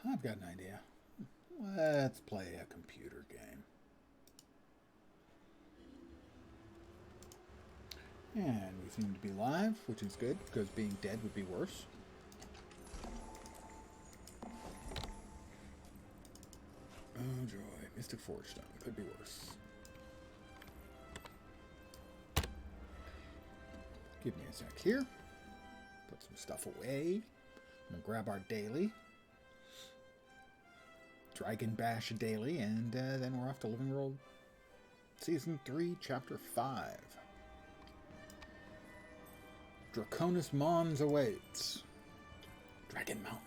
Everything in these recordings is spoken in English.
I've got an idea. Let's play a computer game. And we seem to be live, which is good, because being dead would be worse. Oh joy, Mystic Forge Stone. Could be worse. Give me a sec here. Put some stuff away. I'm gonna grab our daily. Dragon Bash daily, and then we're off to Living World Season 3, Chapter 5. Draconis Mons awaits. Dragon Mountain.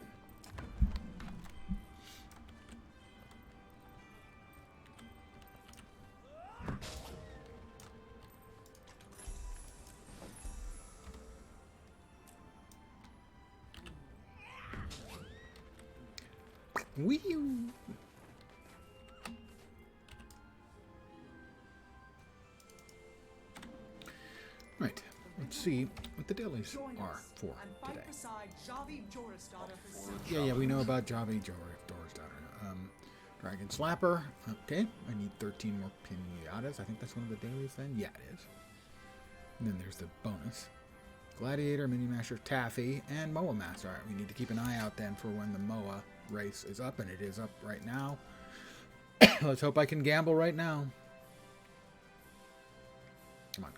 Wee! Right. Let's see what the dailies are for today. Yeah, we know about Javi Jorah's daughter. Dragon Slapper. Okay, I need 13 more pinatas. I think that's one of the dailies then. Yeah, it is. And then there's the bonus. Gladiator, Mini Masher, Taffy, and Moa Master. Alright, we need to keep an eye out then for when the Moa race is up, and it is up right now. Let's hope I can gamble right now. Come on.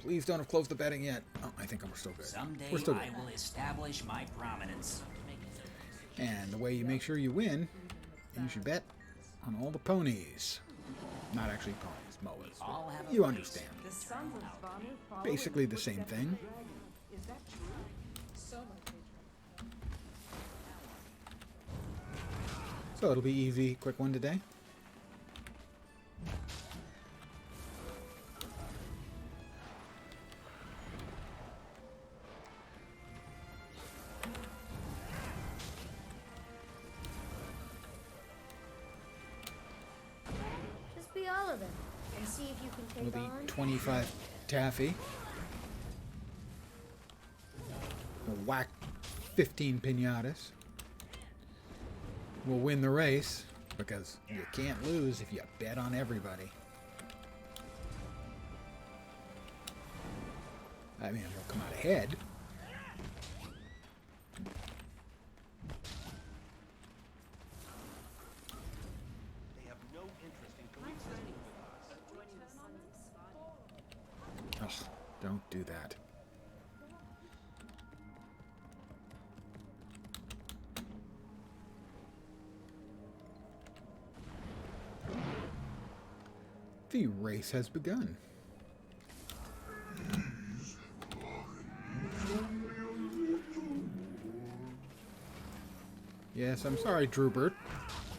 Please don't have closed the betting yet. Oh, I think we're still good. Someday We're still good. I will establish my prominence. And the way you make sure you win is you bet on all the ponies. Not actually ponies, Moas. You understand. Basically the same thing. So it'll be easy, quick one today. Just be all of them and see if you can take It'll on. be 25 taffy. We'll whack 15 pinatas. We'll win the race, because you can't lose if you bet on everybody. I mean, we'll come out ahead. They have no interest in coexisting with us. Ugh, don't do that. The race has begun. Yes, I'm sorry, Drubert.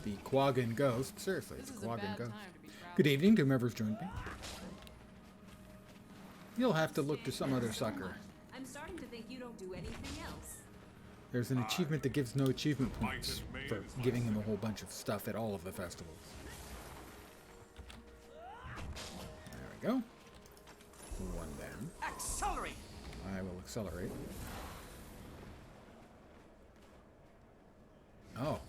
The Quaggan Ghost. Seriously, it's a Quaggan Ghost. Good evening to whomever's joined me. You'll have to look to some other sucker. I'm starting to think you don't do anything else. There's an achievement that gives no achievement points for giving him a whole bunch of stuff at all of the festivals. There we go. One down. Accelerate! I will accelerate. Oh. Wow.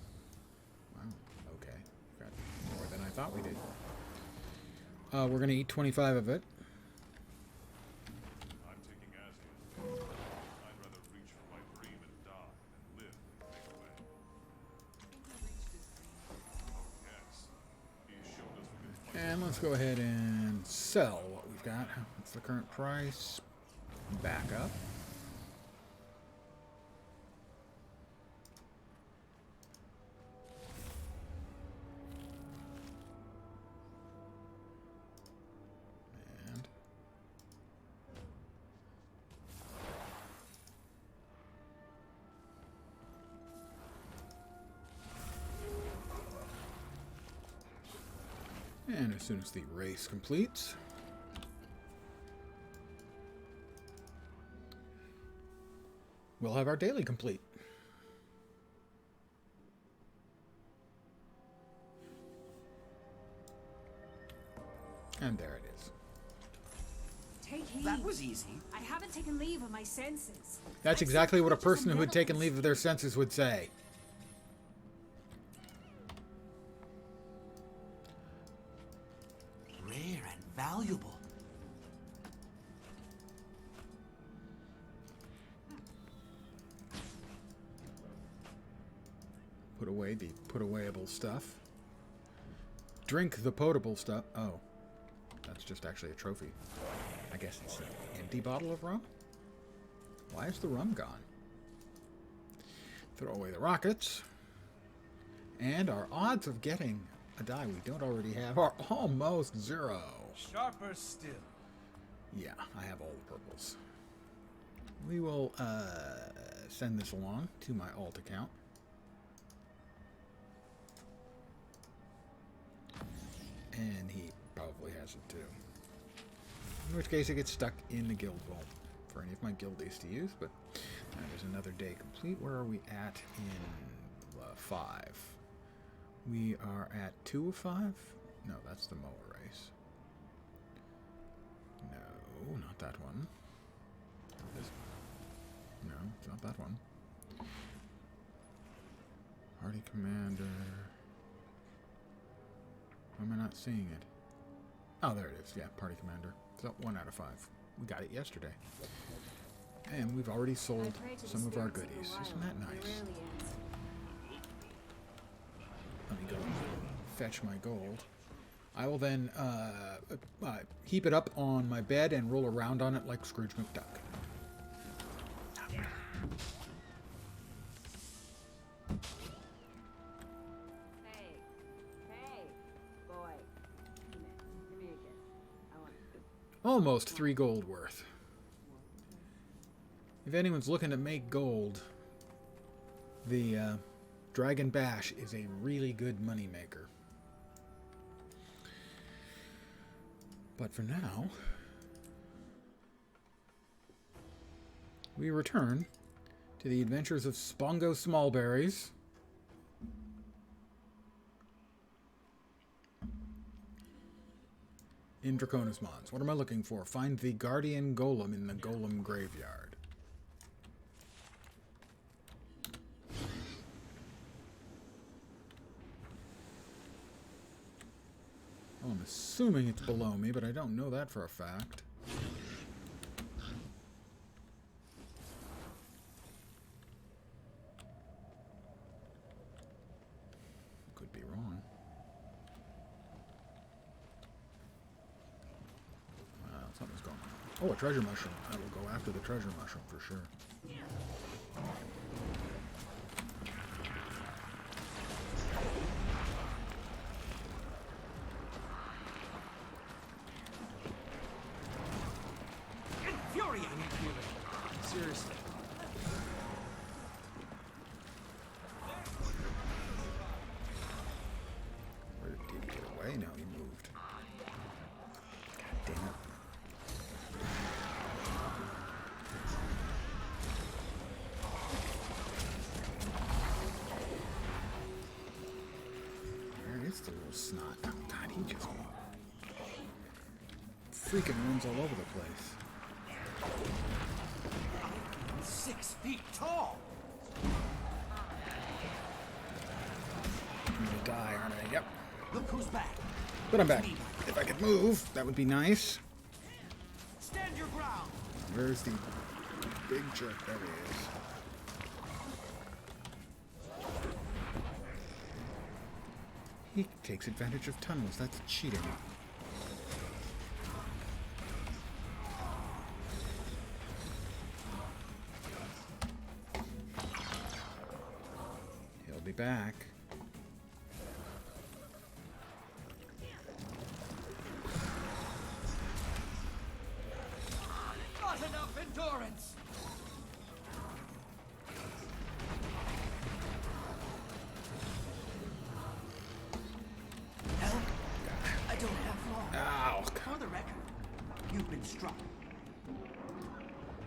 Okay. Got more than I thought we did. We're going to eat 25 of it. I'm taking as is. I'd rather reach for my dream and die than live and make away. Oh, yes. He showed us we can fight. And let's go ahead and sell what we've got. What's the current price? Back up. And as soon as the race completes, we'll have our daily complete. And there it is. Take please. That was easy. I haven't taken leave of my senses. That's exactly what a person who had taken leave of their senses would say. Rare and valuable. Put away the put-awayable stuff. Drink the potable stuff. Oh. That's just actually a trophy. I guess it's an empty bottle of rum? Why is the rum gone? Throw away the rockets. And our odds of getting a die we don't already have are almost 0. Sharper still. Yeah, I have all the purples. We will send this along to my alt account. And he probably has it too. In which case it gets stuck in the guild vault for any of my guildies to use, but that is another day complete. Where are we at in 5? We are at 2 of 5? No, that's the mower race. No, not that one. No, it's not that one. Party commander. Why am I not seeing it? Oh, there it is. Yeah, party commander. So 1 out of 5. We got it yesterday. And we've already sold some of our goodies. Isn't that nice? Let me go fetch my gold. I will then heap it up on my bed and roll around on it like Scrooge McDuck. Almost 3 gold worth. If anyone's looking to make gold, the Dragon Bash is a really good money maker. But for now, we return to the adventures of Spongo Smallberries. In Draconis Mons. What am I looking for? Find the Guardian Golem in the Golem Graveyard. Well, I'm assuming it's below me, but I don't know that for a fact. Could be wrong. Something's going on. Oh, a treasure mushroom. I will go after the treasure mushroom for sure. Infuriating. Seriously. Where did he get away? No, he moved. God damn it. Where is the little snot? God, he just freaking runs all over the place. I'm 6 feet tall. I'm gonna die, aren't I? Yep. Look who's back. But I'm back. If I could move, that would be nice. Stand your ground. Where's the big jerk? There he is. He takes advantage of tunnels. That's cheating. He'll be back. Not enough endurance. Help? I don't have long. Ow. For the record, you've been struck.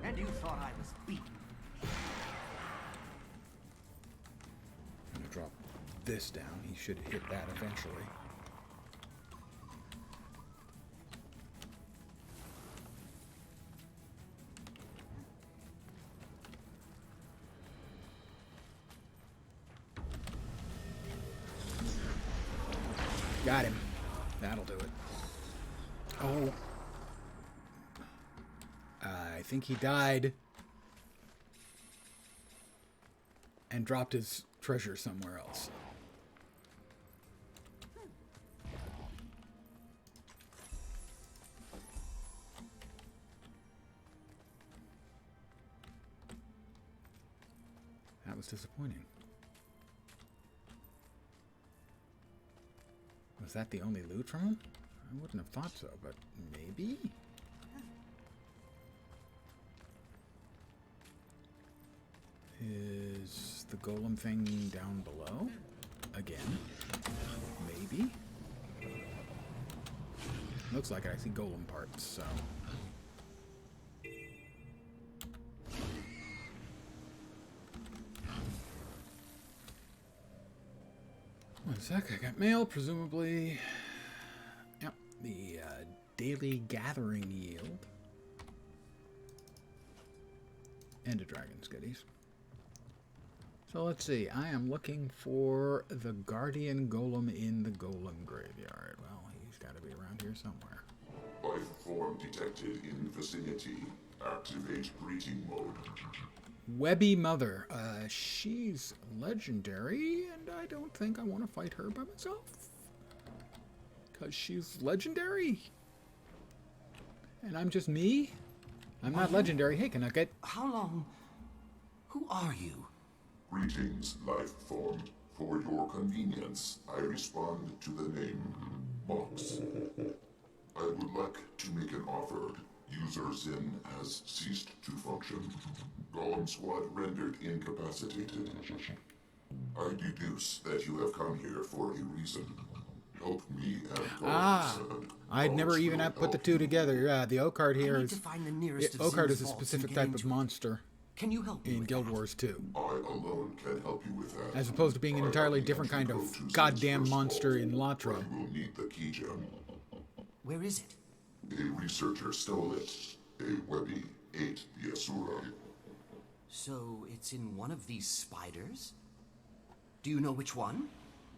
And you thought I was beaten. I'm gonna drop this down. He should hit that eventually. Got him. That'll do it. Oh. I think he died. And dropped his treasure somewhere else. That was disappointing. Was that the only loot from him? I wouldn't have thought so, but maybe? Is the golem thing down below? Again? Maybe? Looks like I see golem parts, so... One sec, I got mail, presumably. Yep, the daily gathering yield. And a dragon's goodies. So let's see, I am looking for the guardian golem in the golem graveyard. Well, he's got to be around here somewhere. Life form detected in vicinity. Activate breeding mode. Webby Mother. She's legendary, and I don't think I want to fight her by myself. Because she's legendary. And I'm just me. I'm not legendary. Hey, can I get... How long? Who are you? Greetings, life form. For your convenience, I respond to the name Mons. I would like to make an offer. User Zin has ceased to function. Golem squad rendered incapacitated. I deduce that you have come here for a reason. Help me and I'd never even have put the two together. Yeah, the O-card here I need is... to find the nearest of O-card Zin's is a vaults specific and get type of into it. monster Can you help me in with Guild that? Wars 2. I alone can help you with that. As opposed to being an I entirely need different to kind go of to Zin's goddamn first monster vault, in Latra. but we'll need the key gem. Where is it? A researcher stole it. A Webby ate the Asura. So it's in one of these spiders? Do you know which one?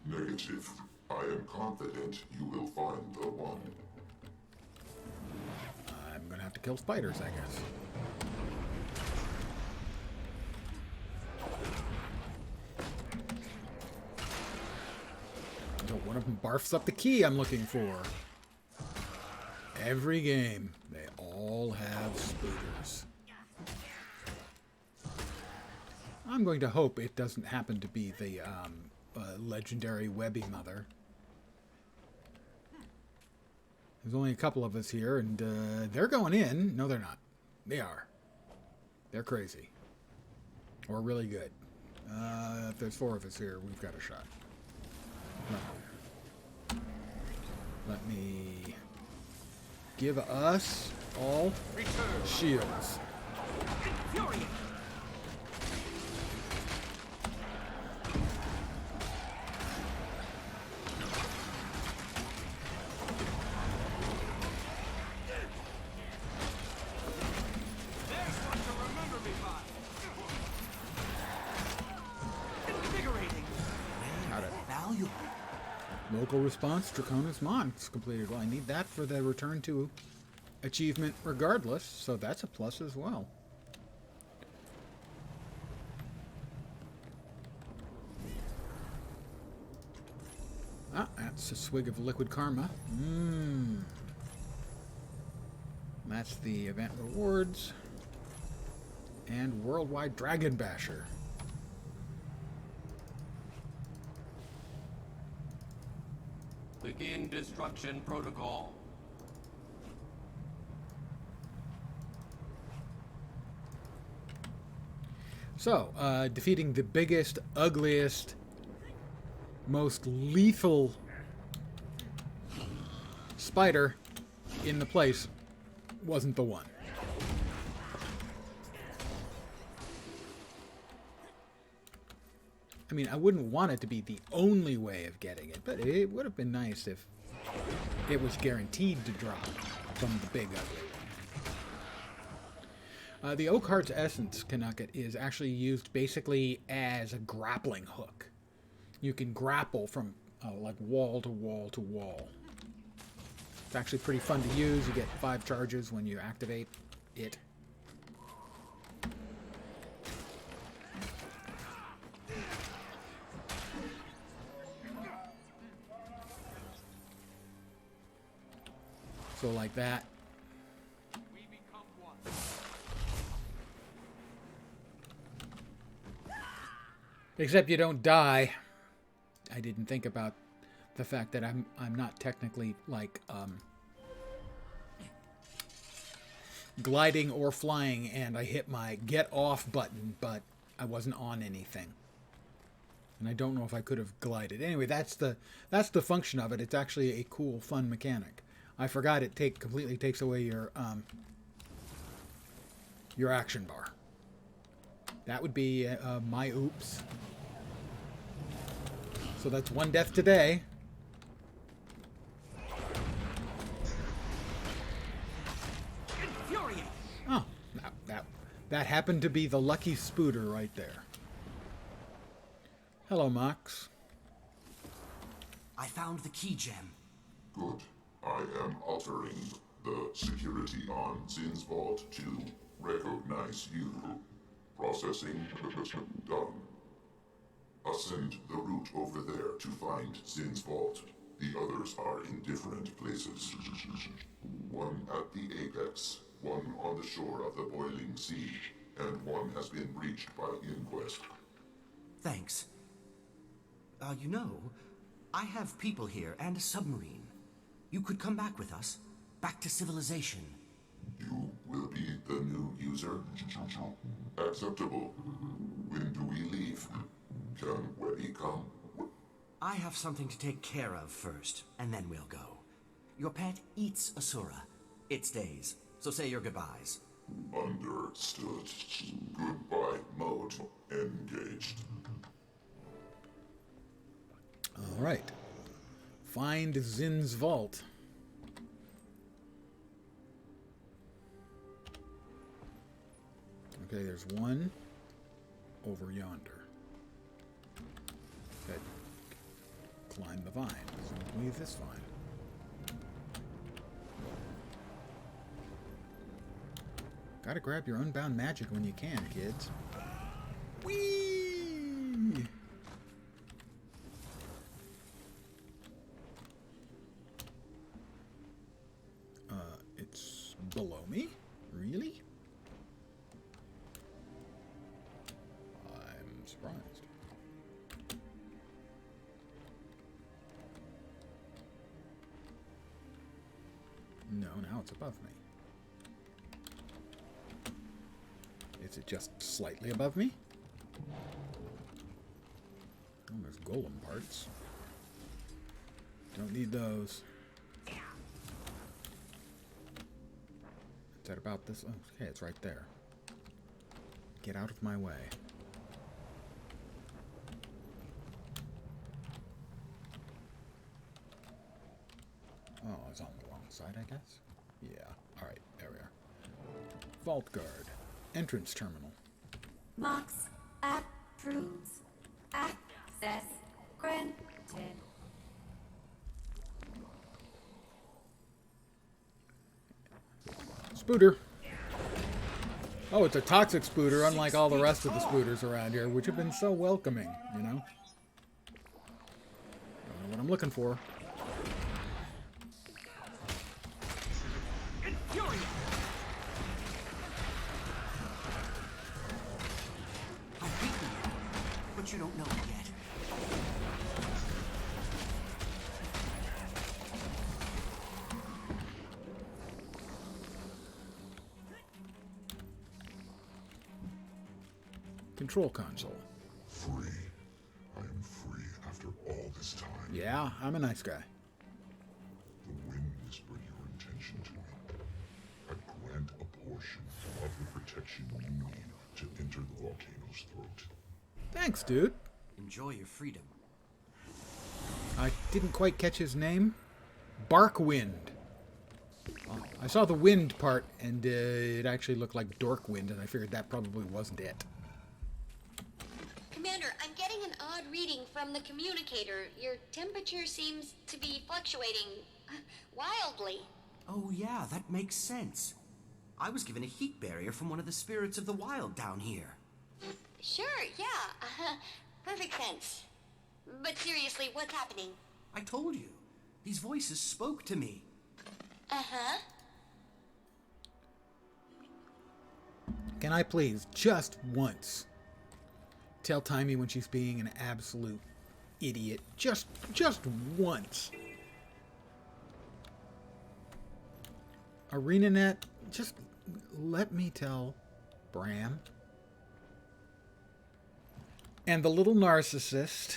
Negative. I am confident you will find the one. I'm gonna have to kill spiders, I guess. Until one of them barfs up the key I'm looking for. Every game, they all have spooters. I'm going to hope it doesn't happen to be the legendary Webby Mother. There's only a couple of us here, and they're going in. No, they're not. They are. They're crazy. Or really good. If there's 4 of us here, we've got a shot. Let me give us all shields. Infuriate! There's one to remember me by. Invigorating! Got it. Valuable. Local response, Draconis Mons completed. Well, I need that for the return to achievement regardless, so that's a plus as well. Ah, that's a swig of liquid karma. That's the event rewards. And worldwide dragon basher. Begin destruction protocol. So, defeating the biggest, ugliest, most lethal spider in the place wasn't the one. I mean, I wouldn't want it to be the only way of getting it, but it would have been nice if it was guaranteed to drop from the big ugly one. The Oak Heart's Essence Canucket is actually used basically as a grappling hook. You can grapple from like wall to wall to wall. It's actually pretty fun to use. You get 5 charges when you activate it. So like that. Except you don't die. I didn't think about the fact that I'm not technically like gliding or flying, and I hit my get off button, but I wasn't on anything. And I don't know if I could have glided. Anyway, that's the function of it. It's actually a cool, fun mechanic. I forgot it completely takes away your action bar. That would be my oops. So that's 1 death today. Oh, that happened to be the lucky spooter right there. Hello, Mox. I found the key gem. Good. I am altering the security on Zin's vault to recognize you. Processing done. Ascend the route over there to find Zin's vault. The others are in different places. One at the apex, one on the shore of the boiling sea, and one has been breached by Inquest. Thanks. You know, I have people here and a submarine. You could come back with us, back to civilization. You will be the new user? Acceptable. When do we leave? Can Webby come? I have something to take care of first, and then we'll go. Your pet eats Asura. It stays, so say your goodbyes. Understood. Goodbye mode engaged. All right. Find Zin's vault. Okay, there's one over yonder. Good. Climb the vine. Presumably this vine. Gotta grab your unbound magic when you can, kids. Whee! It's below me? Really? I'm surprised. No, now it's above me. Is it just slightly above me? Oh, there's golem parts. Don't need those. Is that about this? Oh, okay, it's right there. Get out of my way. Oh, it's on the wrong side, I guess? Yeah. Alright, there we are. Vault Guard. Entrance terminal. Mox approves. Access granted. Spooter. Oh, it's a toxic spooter, unlike all the rest of the spooters around here, which have been so welcoming, you know? Don't know what I'm looking for. I've beaten you, but you don't know it yet. Control console. Free. I am free after all this time. Yeah, I'm a nice guy. The wind whispered your intention to me. I grant a portion of the protection you need to enter the volcano's throat. Thanks, dude. Enjoy your freedom. I didn't quite catch his name. Barkwind. Oh, I saw the wind part, and it actually looked like Dorkwind, and I figured that probably wasn't it. Commander, I'm getting an odd reading from the communicator. Your temperature seems to be fluctuating wildly. Oh yeah, that makes sense. I was given a heat barrier from one of the spirits of the wild down here. Sure, yeah. Perfect sense. But seriously, what's happening? I told you. These voices spoke to me. Uh-huh. Can I please, just once, tell Timey when she's being an absolute idiot? Just once. ArenaNet, just let me tell Bram. And the little narcissist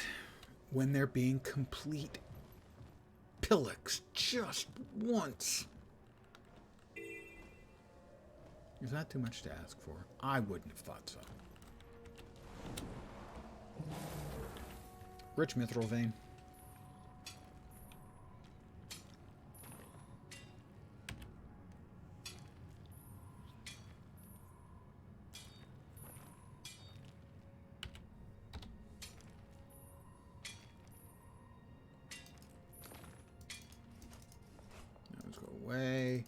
when they're being complete pillocks just once. Is that too much to ask for? I wouldn't have thought so. Rich mithril vein. Those go away.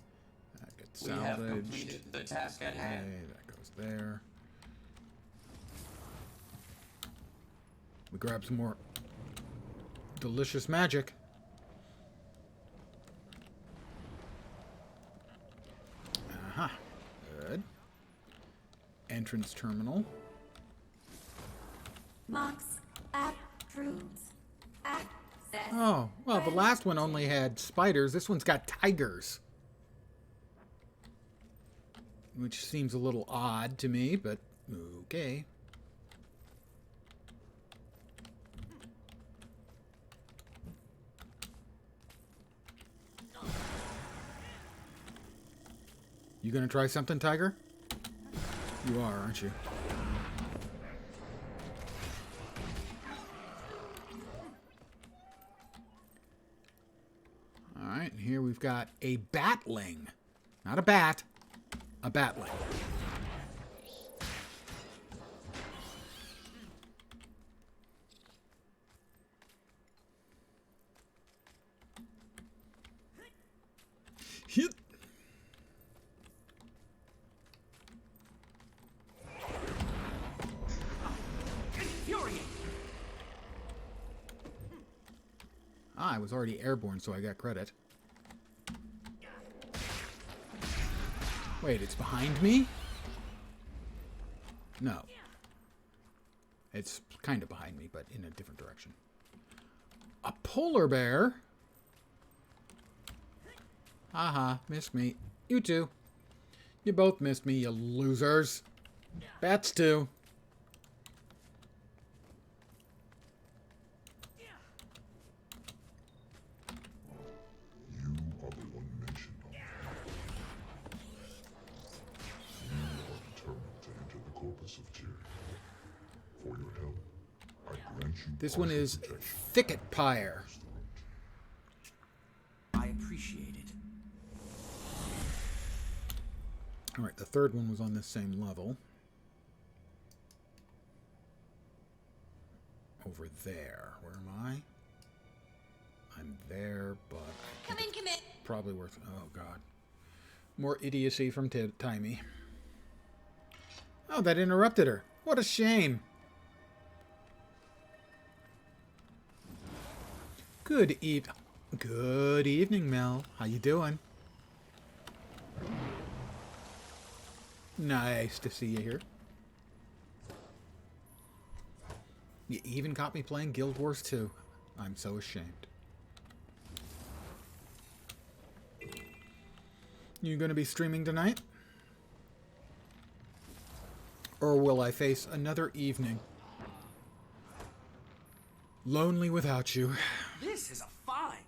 That gets We have salvaged. completed the task at hand. Okay, that goes there. We grab some more delicious magic. Aha. Good. Entrance terminal. Mox approves. Access. Oh, well, the last one only had spiders. This one's got tigers. Which seems a little odd to me, but okay. You gonna try something, Tiger? You are, aren't you? Alright, here we've got a batling. Not a bat, a batling. Hit. I was already airborne, so I got credit. Wait, it's behind me? No. It's kind of behind me, but in a different direction. A polar bear? Haha, missed me. You too. You both missed me, you losers. Bats too. You are the one mentioned on the You are determined to enter the corpus of tyranny. For your help, I grant you This one partial is protection. Thicket Pyre. I appreciate it. Alright, the third one was on the same level. Over there. Where am I? I'm there, but I think Come in. probably worth... Oh, God. More idiocy from Timey. Oh, that interrupted her. What a shame. Good evening, Mel. How you doing? Nice to see you here. You even caught me playing Guild Wars 2. I'm so ashamed. You gonna be streaming tonight? Or will I face another evening lonely without you? This is a find.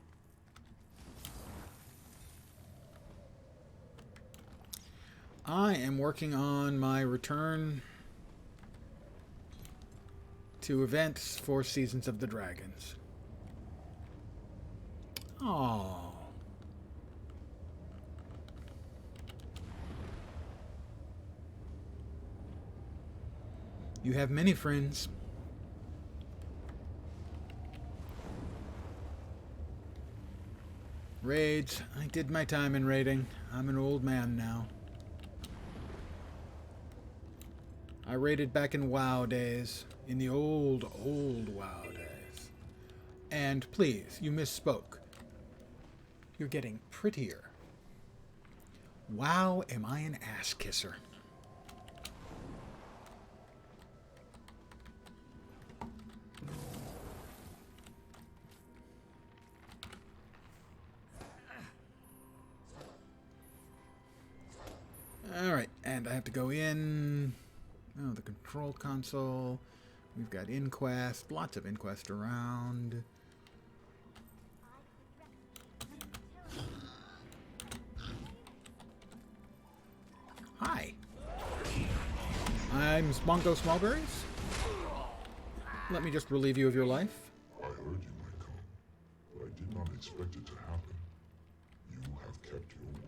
I am working on my return to events for Seasons of the Dragons. Oh. You have many friends. Raids. I did my time in raiding. I'm an old man now. I raided back in WoW days. In the old WoW days. And please, you misspoke. You're getting prettier. Wow, am I an ass kisser. Alright, and I have to go in. Oh, the control console. We've got Inquest. Lots of Inquest around. Hi. I'm Mongo Smallberries. Let me just relieve you of your life. I heard you might come, but I did not expect it to happen. You have kept your word.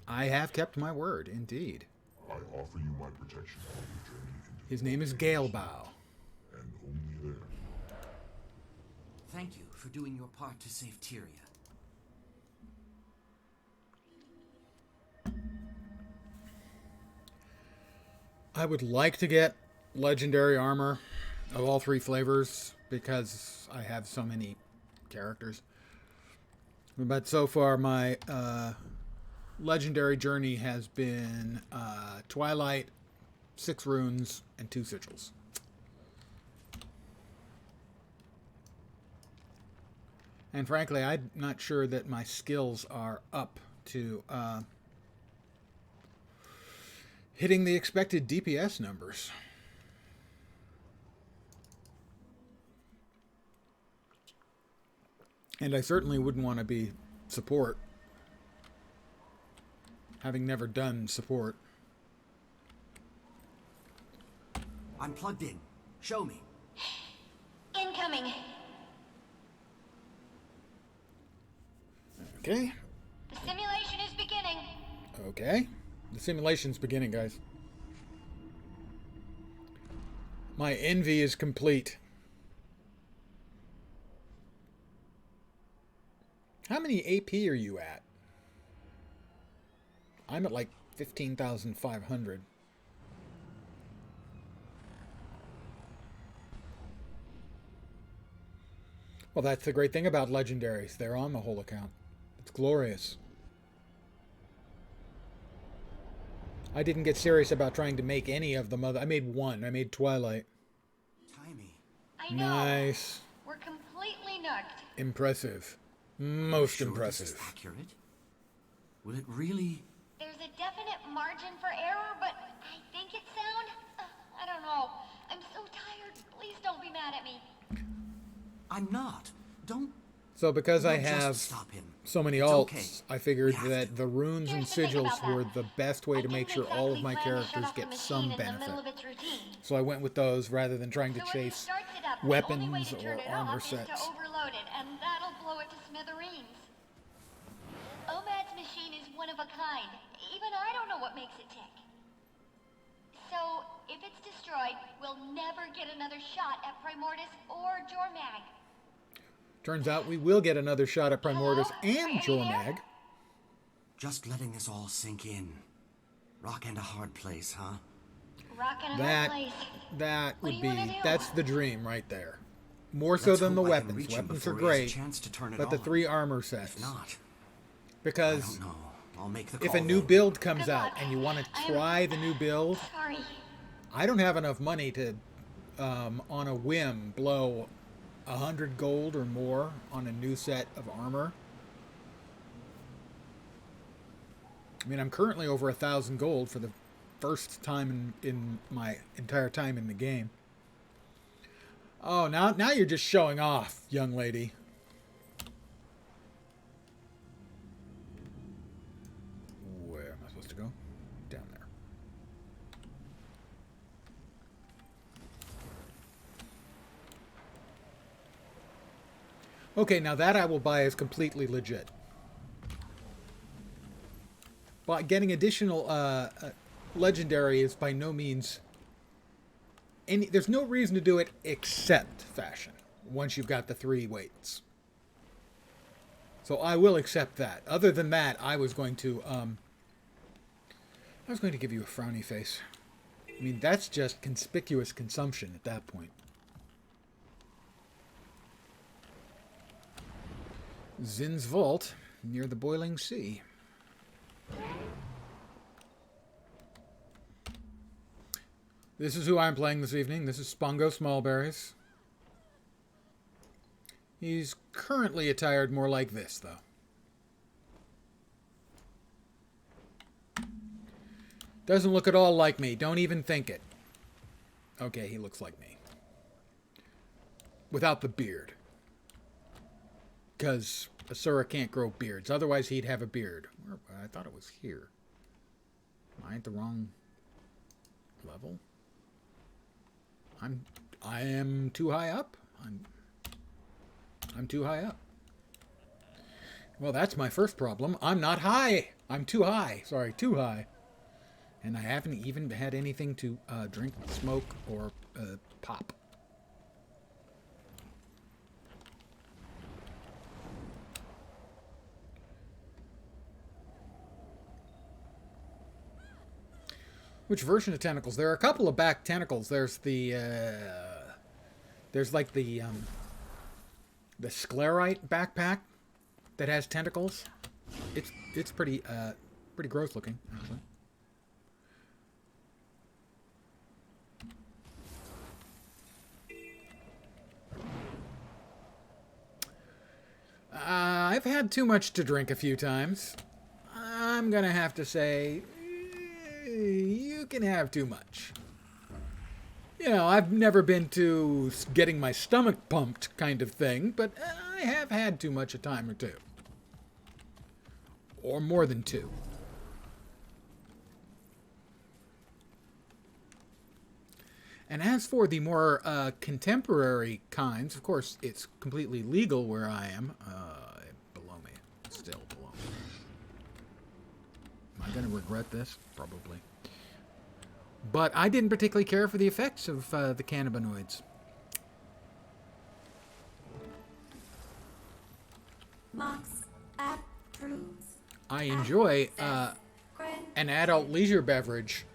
I have kept my word, indeed. I offer you my protection on your journey into His name is Galebow. and only there. Thank you for doing your part to save Tyria. I would like to get legendary armor of all three flavors because I have so many characters. But so far my legendary journey has been Twilight, 6 runes, and 2 sigils. And frankly, I'm not sure that my skills are up to hitting the expected DPS numbers. And I certainly wouldn't want to be support, having never done support. I'm plugged in. Show me. Incoming. Okay. The simulation is beginning. Okay. The simulation's beginning, guys. My envy is complete. How many AP are you at? I'm at like 15,500. Well, that's the great thing about legendaries. They're on the whole account. It's glorious. I didn't get serious about trying to make any of them. I made one. I made Twilight. Timey. I know. Nice. We're completely nugged. Impressive. Most Sure impressive. This is accurate? Will it really? There's a definite margin for error, but I think it's sound. I don't know. I'm so tired. Please don't be mad at me. I'm not. Don't. So because I You'll just have stop him. so many It's alts, okay. I figured We have that to. the runes and Here's the thing sigils about that. were the best way I to make didn't sure all of exactly my plan to shut characters off the get machine some in the benefit. middle of its routine. So I went with those rather than trying to So when he chase starts it up, the only way weapons to turn or it armor off is to sets. overload it, and that'll blow it to smithereens. OMAD's machine is one of a kind. Even I don't know what makes it tick. So, if it's destroyed, we'll never get another shot at Primordus or Jormag. Turns out we will get another shot at Primordus Hello? and Are you Jormag. there? Just letting this all sink in. Rock and a hard place, huh? Rock in a hard That place. that What would do you be wanna do? that's the dream right there. More so Let's than the hope I can weapons. reach him Weapons are before he has a great, chance to turn it but the on. 3 armor If sets. not, I Because don't know. I'll make the if call a new then. build comes Good out luck. and you want to I'm- try the new build, Sorry. I don't have enough money to, on a whim, blow 100 gold or more on a new set of armor. I mean, I'm currently over 1,000 gold for the first time in my entire time in the game. Oh, now you're just showing off, young lady. Where am I supposed to go? Down there. Okay, now that I will buy is completely legit. But getting additional legendary is by no means there's no reason to do it except fashion once you've got the 3 weights. So I will accept that. Other than that, I was going to give you a frowny face. I mean, that's just conspicuous consumption at that point. Zin's Vault, near the boiling sea. This is who I'm playing this evening. This is Spongo Smallberries. He's currently attired more like this, though. Doesn't look at all like me. Don't even think it. Okay, he looks like me. Without the beard. Because Asura can't grow beards. Otherwise, he'd have a beard. I thought it was here. Am I at the wrong level? I am too high up. I'm too high up. Well, that's my first problem. I'm not high. I'm too high. Sorry, too high. And I haven't even had anything to drink, smoke, or pop. Which version of tentacles? There are a couple of back tentacles. There's the there's like the sclerite backpack that has tentacles. It's pretty gross looking, actually. I've had too much to drink a few times. I'm gonna have to say, you can have too much. You know, I've never been to getting my stomach pumped kind of thing, but I have had too much a time or two. Or more than two. And as for the more contemporary kinds, of course, it's completely legal where I am. Below me. Still below me. Am I going to regret this? Probably. But I didn't particularly care for the effects of the cannabinoids. Mox approves. I enjoy an adult leisure beverage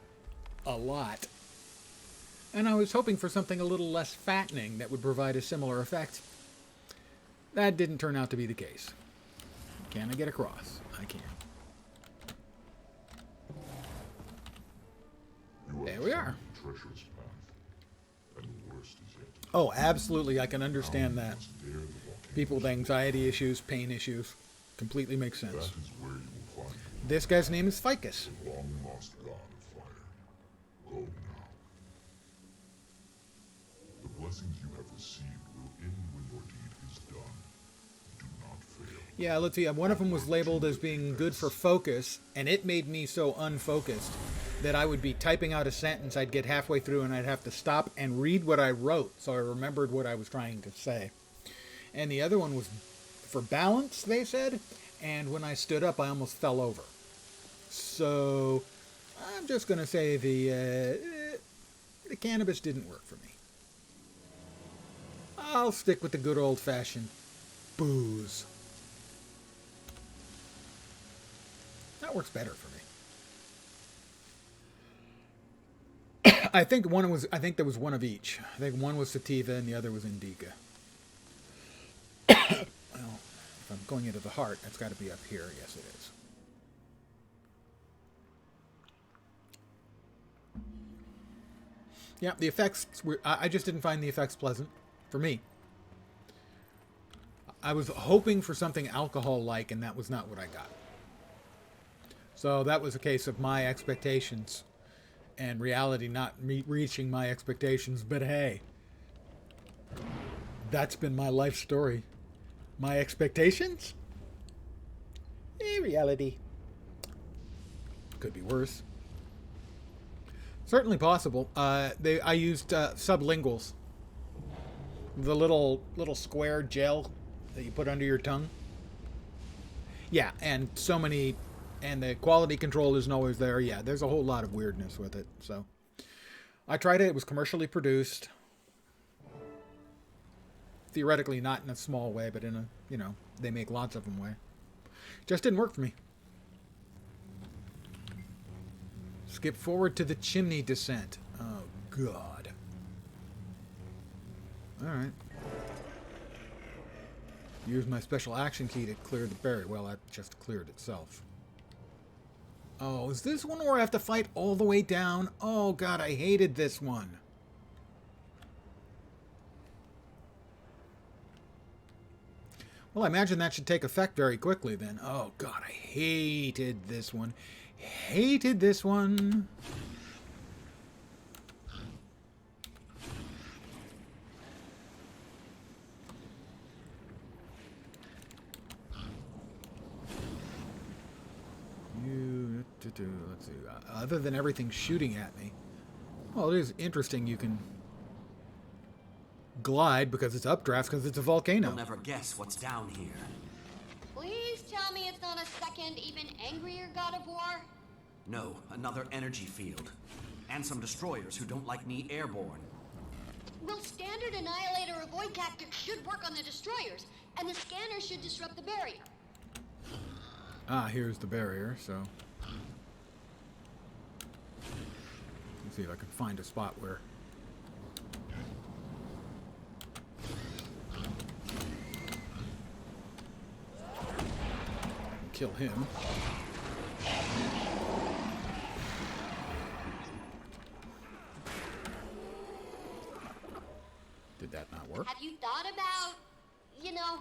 a lot. And I was hoping for something a little less fattening that would provide a similar effect. That didn't turn out to be the case. Can I get across? I can. There we are. Oh, absolutely. I can understand that. People with anxiety issues, pain issues. Completely makes sense. This guy's name is Ficus. Blessings you have received will end when your deed is done. Do not fail. Yeah, let's see. One of them was labeled as being good for focus, and it made me so unfocused that I would be typing out a sentence, I'd get halfway through, and I'd have to stop and read what I wrote so I remembered what I was trying to say. And the other one was for balance, they said, and when I stood up, I almost fell over. So I'm just going to say the cannabis didn't work for me. I'll stick with the good old-fashioned booze. That works better for me. I think there was one of each. I think one was sativa and the other was indica. Well, if I'm going into the heart, that's got to be up here. Yes, it is. Yeah, the effects were... I just didn't find the effects pleasant. For me. I was hoping for something alcohol-like, and that was not what I got. So that was a case of my expectations and reality not reaching my expectations. But hey, that's been my life story. My expectations? Reality. Could be worse. Certainly possible. I used sublinguals. The little square gel that you put under your tongue. Yeah, and and the quality control isn't always there. Yeah, there's a whole lot of weirdness with it. So I tried it. It was commercially produced. theoretically not in a small way, but in a, you know, they make lots of them way. Just didn't work for me. Skip forward to the chimney descent. Oh, God. Alright. Use my special action key to clear the barrier. Well, that just cleared itself. Oh, is this one where I have to fight all the way down? Oh, God, I hated this one. Well, I imagine that should take effect very quickly then. Oh, God, I hated this one. Hated this one. Let's see. Other than everything shooting at me. Well, it is interesting you can glide because it's updraft because it's a volcano. You'll never guess what's down here. Please tell me it's not a second, even angrier God of War? No, another energy field. And some destroyers who don't like me airborne. Well, standard Annihilator avoid tactics should work on the destroyers, and the scanner should disrupt the barrier. Ah, here's the barrier, so... Let's see if I can find a spot where... kill him. Did that not work? Have you thought about, you know...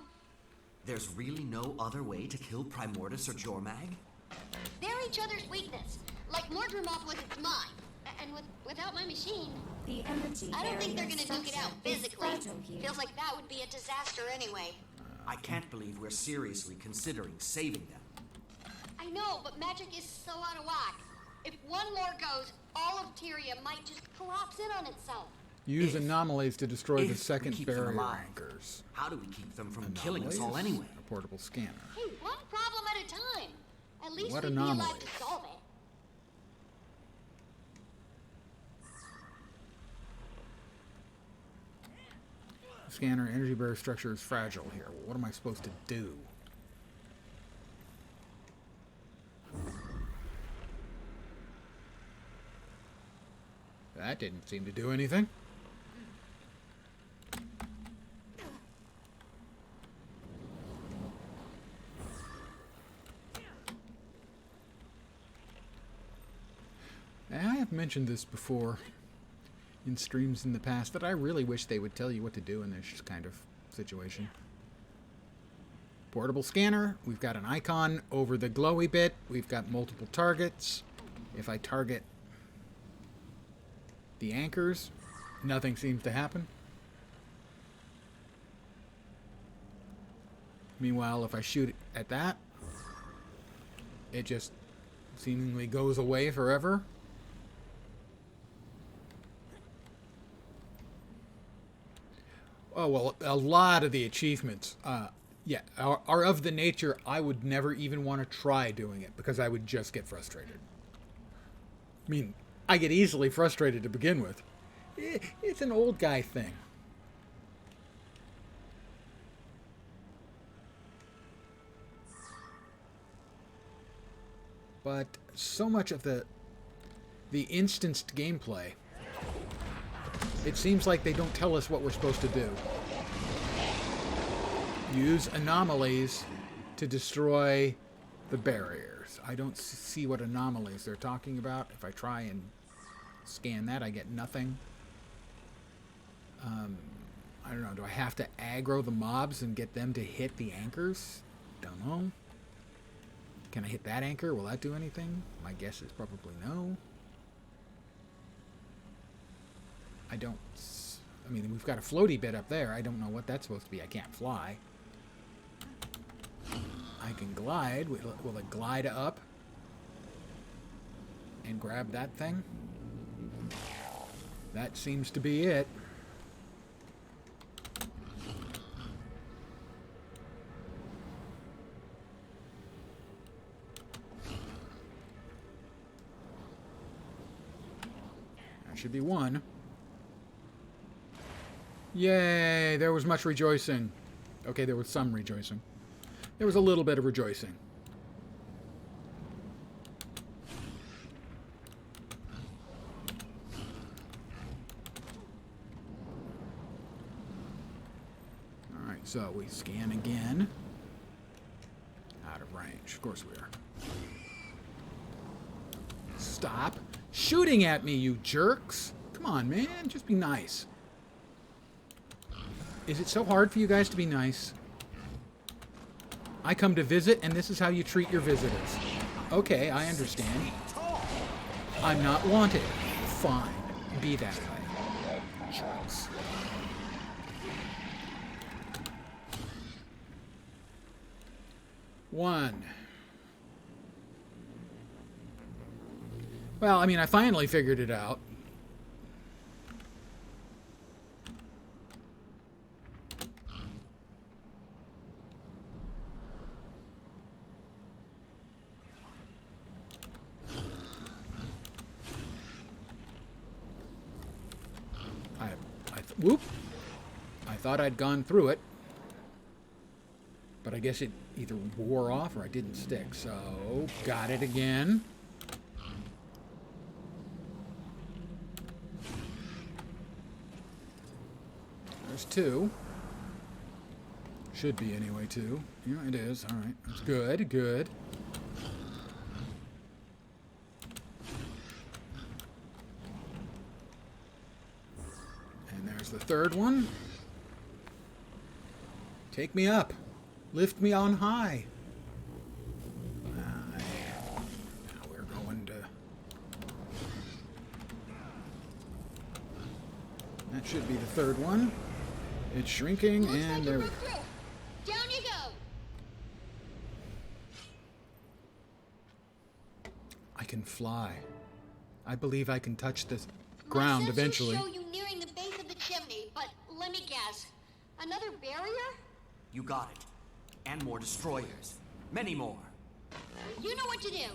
There's really no other way to kill Primordus or Jormag? They're each other's weakness. Like Mordremoth was its mine. And without my machine... The energy I don't think they're barrier gonna duke it out structure is physically. fragile here. Feels like that would be a disaster anyway. I can't believe we're seriously considering saving them. I know, but magic is so out of whack. If one more goes, all of Tyria might just collapse in on itself. Use anomalies to destroy the If we second keep them barrier alive, anchors. how do we keep them from killing us all Anomalies? anyway? A portable scanner. Hey, one problem at a time. At least What we'd be alive anomalies? to solve it. Scanner energy barrier structure is fragile here. What am I supposed to do? That didn't seem to do anything. I have mentioned this before in streams in the past, that I really wish they would tell you what to do in this kind of situation. Portable scanner. We've got an icon over the glowy bit. We've got multiple targets. If I target the anchors, nothing seems to happen. Meanwhile, if I shoot at that, it just seemingly goes away forever. Oh, well, a lot of the achievements, yeah, are of the nature I would never even want to try doing it because I would just get frustrated. I mean, I get easily frustrated to begin with. It's an old guy thing. But so much of the instanced gameplay, it seems like they don't tell us what we're supposed to do. Use anomalies to destroy the barriers. I don't see what anomalies they're talking about. If I try and scan that, I get nothing. I don't know. Do I have to aggro the mobs and get them to hit the anchors? Don't know. Can I hit that anchor? Will that do anything? My guess is probably no. I mean, we've got a floaty bit up there. I don't know what that's supposed to be. I can't fly. I can glide. Will it glide up and grab that thing? That seems to be it. That should be one. Yay, there was much rejoicing. Okay, there was some rejoicing. There was a little bit of rejoicing. Alright, so we scan again. Out of range. Of course we are. Stop shooting at me, you jerks! Come on, man. Just be nice. Is it so hard for you guys to be nice? I come to visit, and this is how you treat your visitors. Okay, I understand. I'm not wanted. Fine. Be that way. Jerks. One. Well, I mean, I finally figured it out. Whoop. I thought I'd gone through it. But I guess it either wore off or I didn't stick. So, got it again. There's two. Should be anyway, two. Yeah, it is. All right. That's good. Good. And there's the third one. Take me up. Lift me on high. Now we're going to... That should be the third one. It's shrinking, and there we go. Down you go. I can fly. I believe I can touch the ground eventually. My sensors show you nearing the base of the chimney, but let me guess. Another barrier? You got it. And more destroyers. Many more. You know what to do.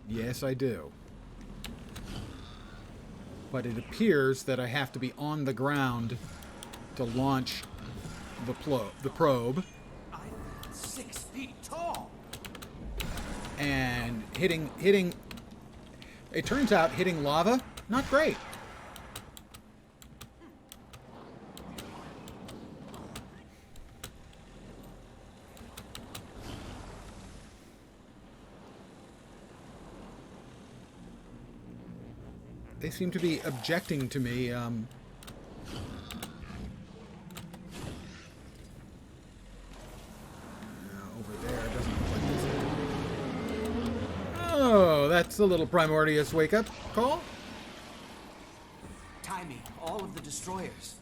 Yes, I do. But it appears that I have to be on the ground to launch the probe. I'm 6 feet tall. And hitting... It turns out hitting lava, not great. They seem to be objecting to me. Over there, it doesn't look like this. Oh, that's a little Primordius wake-up call. Timing, all of the destroyers.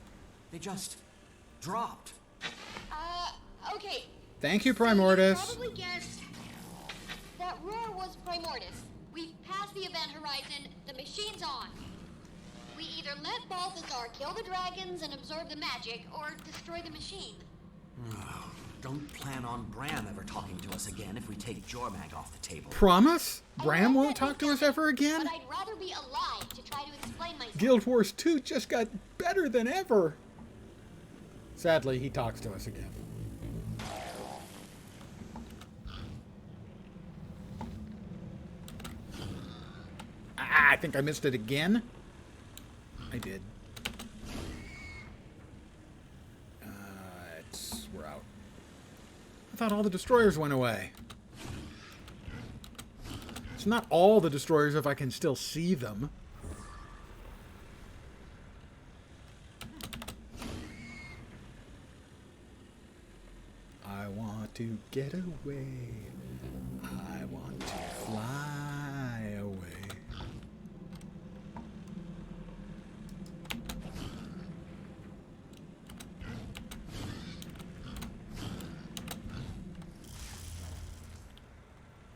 They just dropped. Okay. Thank you, You Primordius. probably guessed that roar was Primordius. We've passed the event horizon. The machine's on. We either let Balthazar kill the dragons and absorb the magic, or destroy the machine. Don't plan on Bram ever talking to us again if we take Jormag off the table. Promise? I Bram know won't that talk to may us sound- ever again? But I'd rather be alive to try to explain myself. Guild Wars 2 just got better than ever. Sadly, he talks to us again. Ah, I think I missed it again. I did. We're out. I thought all the destroyers went away. It's not all the destroyers if I can still see them. I want to get away. I want to fly away.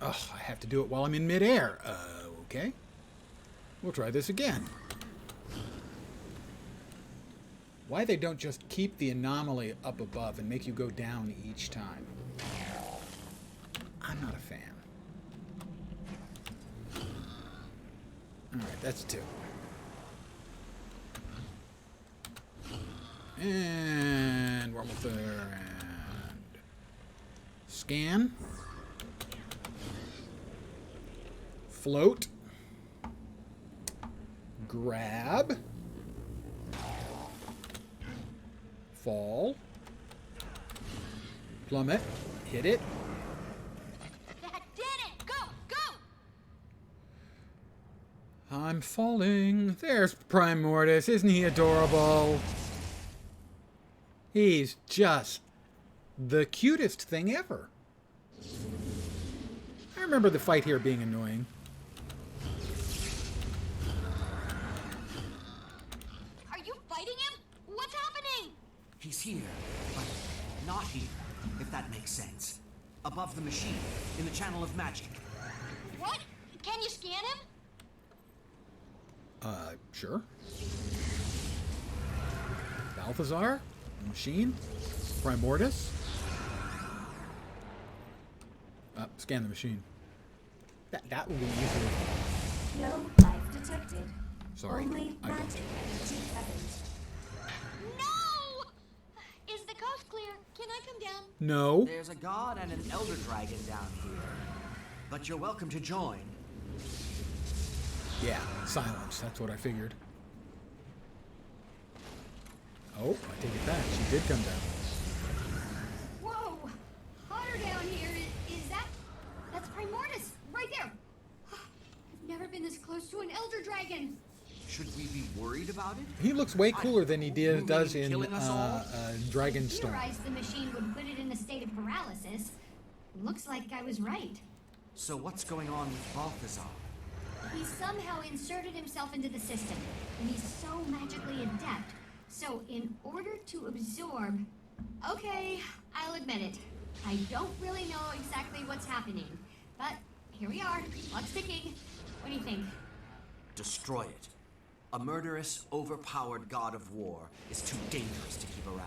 Oh, I have to do it while I'm in midair. Okay. We'll try this again. Why they don't just keep the anomaly up above and make you go down each time? I'm not a fan. Alright, that's two. And we're almost there. And scan. Float. Grab. Fall. Plummet. Hit it. That did it! Go! Go! I'm falling. There's Prime Mortis. Isn't he adorable? He's just the cutest thing ever. I remember the fight here being annoying. Are you fighting him? What's happening? He's here, but not here, if that makes sense. Above the machine, in the channel of magic. What? Can you scan him? Sure. Balthazar? Machine? Primordius? Scan the machine. That will be easier. No life detected. Sorry. Only I don't. magic energy present. No! Is the coast clear? Can I come down? No. There's a god and an elder dragon down here. But you're welcome to join. Yeah, silence. That's what I figured. Oh, I take it back. She did come down. Whoa! Hotter down here. Is that... That's Primordius, right there. I've never been this close to an Elder Dragon. Should we be worried about it? He looks way cooler than he does in Killing us all? Dragonstone. Theorized the machine would put it in a state of paralysis. Looks like I was right. So what's going on with Balthazar? He somehow inserted himself into the system, and he's so magically adept. So in order to absorb... Okay, I'll admit it. I don't really know exactly what's happening. But here we are, clock's ticking. What do you think? Destroy it. A murderous, overpowered god of war is too dangerous to keep around.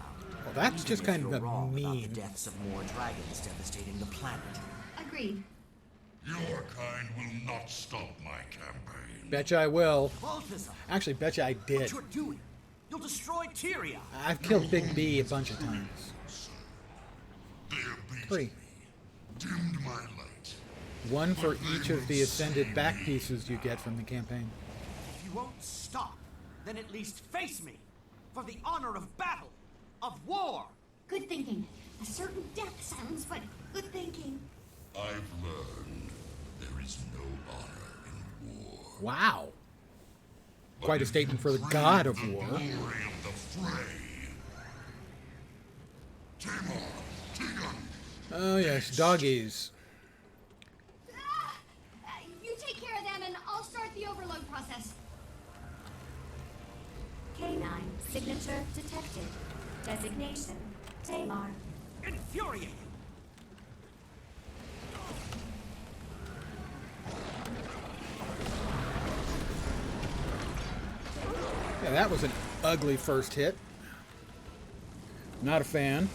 Well, that's Even just if kind you're of wrong about mean. the deaths of more dragons devastating the planet. Agreed. Your kind will not stop my campaign. Betcha I will. Balthazar, Actually, betcha I what did. you're doing? You'll destroy Tyria. I've killed Big B a bunch of times. They abased 3. me, dimmed my light. 1 for each of the ascended back pieces you get from the campaign. If you won't stop, then at least face me. For the honor of battle, of war. Good thinking. A certain death sounds, but good thinking. I've learned there is no honor in war. Wow. But Quite a if statement you for the crave god of the war. glory of the fray. Tamar, Tegan, Oh yes, doggies. You take care of them, and I'll start the overload process. K9 signature detected. Designation Tamar. Infuriating. Yeah, that was an ugly first hit. Not a fan.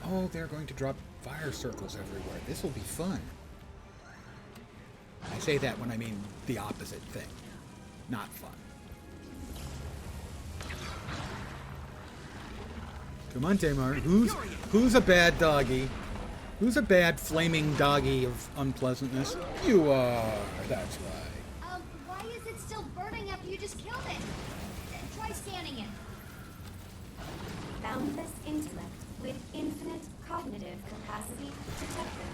Oh, they're going to drop fire circles everywhere. This will be fun. I say that when I mean the opposite thing. Not fun. Come on, Tamar. Who's a bad doggy? Who's a bad flaming doggy of unpleasantness? You are. That's right. Why is it still burning after you just killed it? Try scanning it. Boundless intellect with infinite cognitive capacity detected.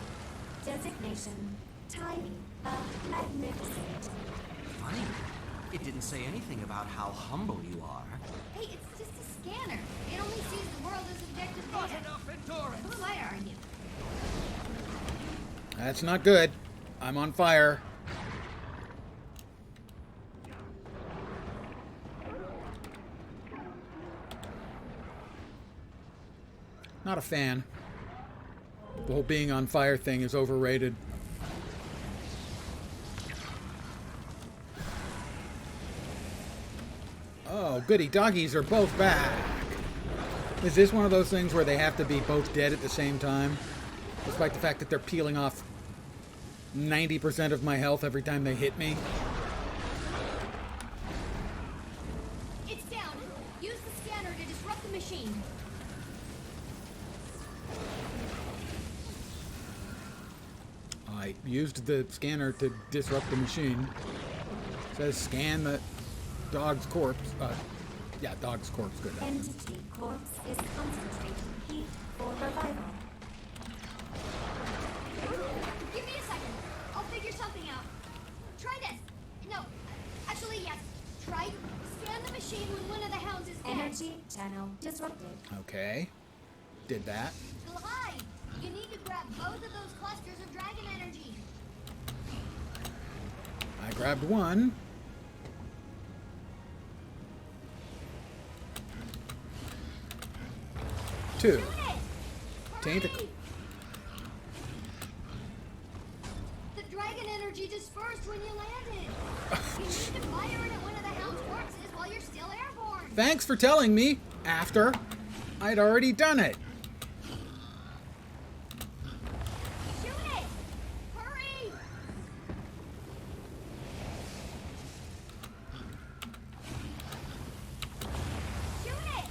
Designation tiny but magnificent. Funny. It didn't say anything about how humble you are. Hey, it's just a scanner. It only sees the world as objective Not data. enough endurance. Who am I to argue? That's not good. I'm on fire. Not a fan. The whole being on fire thing is overrated. Oh, goody doggies are both back. Is this one of those things where they have to be both dead at the same time? Despite the fact that they're peeling off 90% of my health every time they hit me? It's down. Use the scanner to disrupt the machine. I used the scanner to disrupt the machine. It says scan the dog's corpse. Yeah, dog's corpse. Good. Entity corpse is concentrating heat for revival. Give me a second. I'll figure something out. Try this. No. Actually, yes. Try scan the machine when one of the hounds is dead. Energy channel disrupted. Okay. Did that. Glide. You need to grab both of those clusters of dragon energy. I grabbed one. Two. Shoot it! Taint Hurry! The dragon energy dispersed when you landed. You need to fire it at one of the hound's corpses while you're still airborne. Thanks for telling me after I'd already done it. Shoot it! Hurry! Shoot it!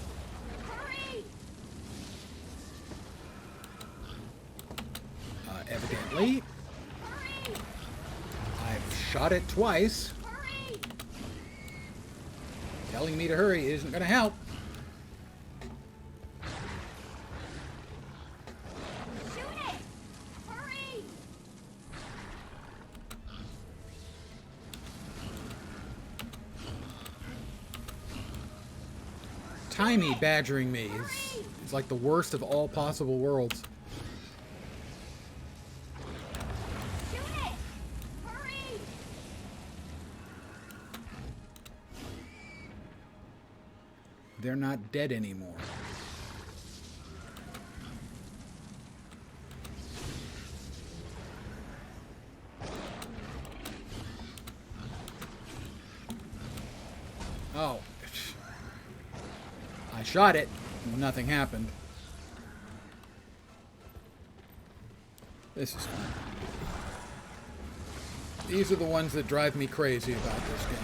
Hurry! Evidently, Hurry! I've shot it twice. Hurry! Telling me to hurry isn't going to help. Shoot it! Hurry! Timey badgering me is like the worst of all possible worlds. Shoot it! Hurry! They're not dead anymore. Oh. I shot it. Nothing happened. This is fun. These are the ones that drive me crazy about this game.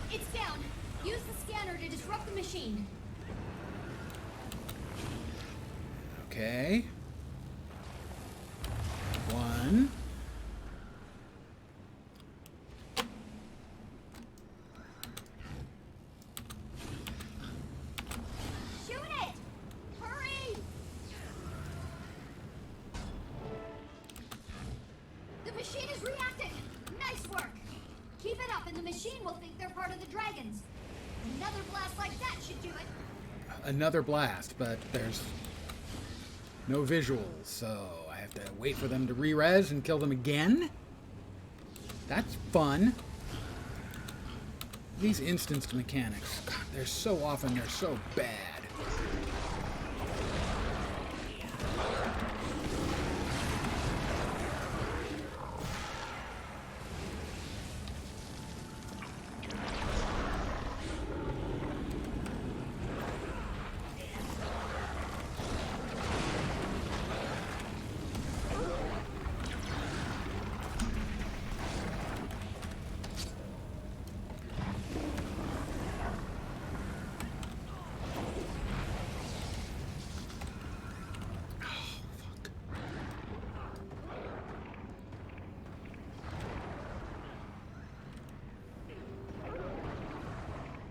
It's down. Use the scanner to disrupt the machine. Okay. One. Shoot it! Hurry! The machine is reacting. Nice work. Keep it up and the machine will think they're part of the dragons. Another blast like that should do it. Another blast, but there's no visuals, so I have to wait for them to re-res and kill them again? That's fun. These instanced mechanics, God, they're so often, they're so bad.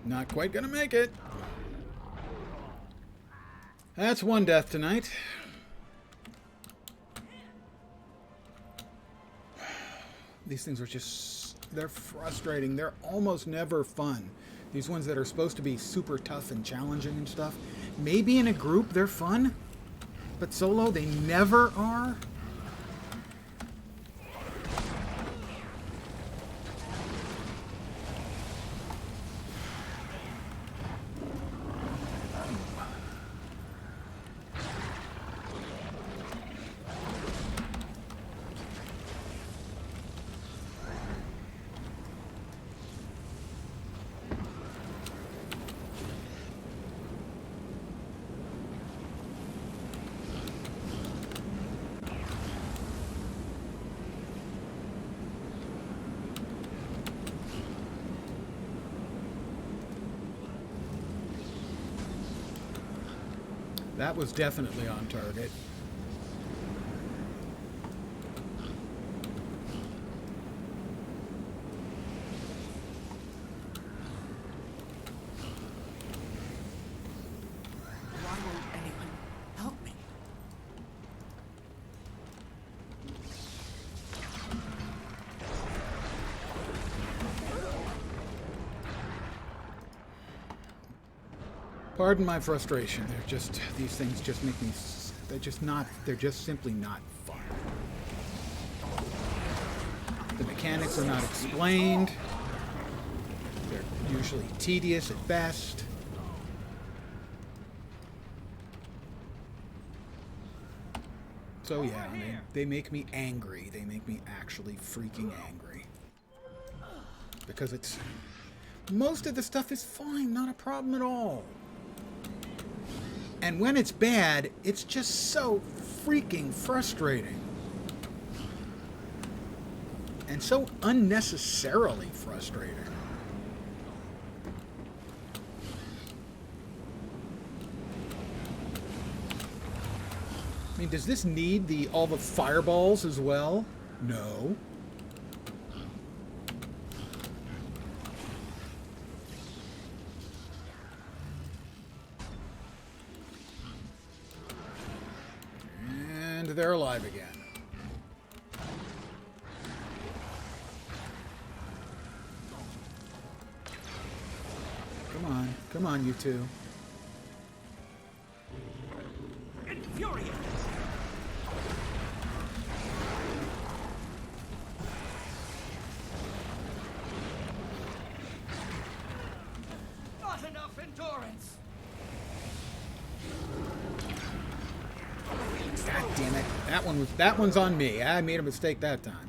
Not quite gonna make it. That's one death tonight. These things are just, they're frustrating. They're almost never fun. These ones that are supposed to be super tough and challenging and stuff. Maybe in a group they're fun, but solo they never are. That was definitely on target. Why won't anyone help me? Pardon my frustration. They're just, these things just make me, they're just simply not fun. The mechanics are not explained. They're usually tedious at best. So yeah, they make me angry. They make me actually freaking angry. Because it's, most of the stuff is fine, not a problem at all. And when it's bad, it's just so freaking frustrating. And so unnecessarily frustrating. I mean, does this need all the fireballs as well? No. And they're alive again. Come on, you two. Infuriate! Not enough endurance! God damn it. That one's on me. I made a mistake that time.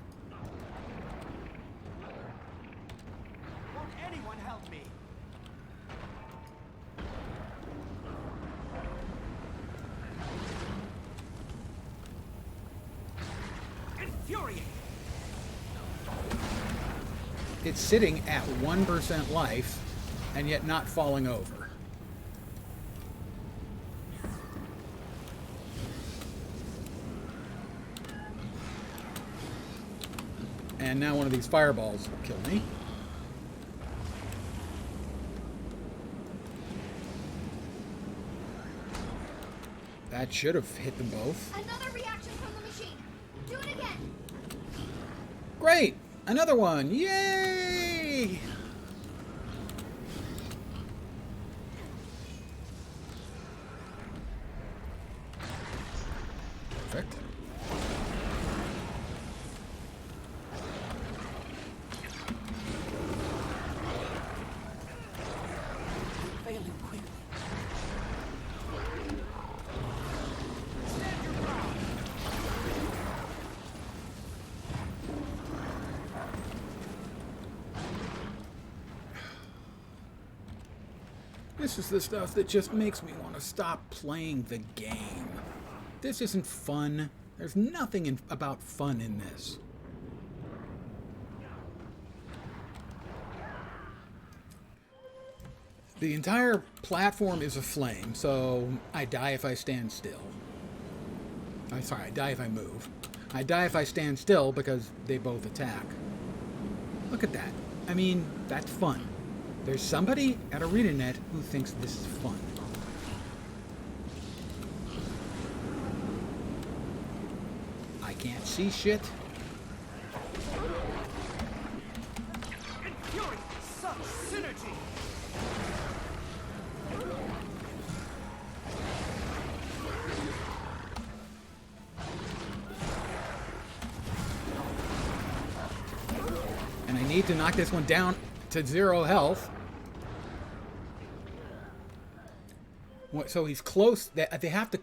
Won't anyone help me? Infuriate! It's sitting at 1% life and yet not falling over. And now one of these fireballs will kill me. That should have hit them both. Another reaction from the machine. Do it again. Great! Another one! Yay! Perfect. Failing quickly. Stand your ground. This is the stuff that just makes me want to stop playing the game. This isn't fun. There's nothing about fun in this. The entire platform is aflame, so I die if I stand still. I'm sorry, I die if I move. I die if I stand still because they both attack. Look at that. I mean, that's fun. There's somebody at ArenaNet who thinks this is fun. I can't see shit. Infuriate! Such synergy! And I need to knock this one down to 0 health. So he's close. They have to,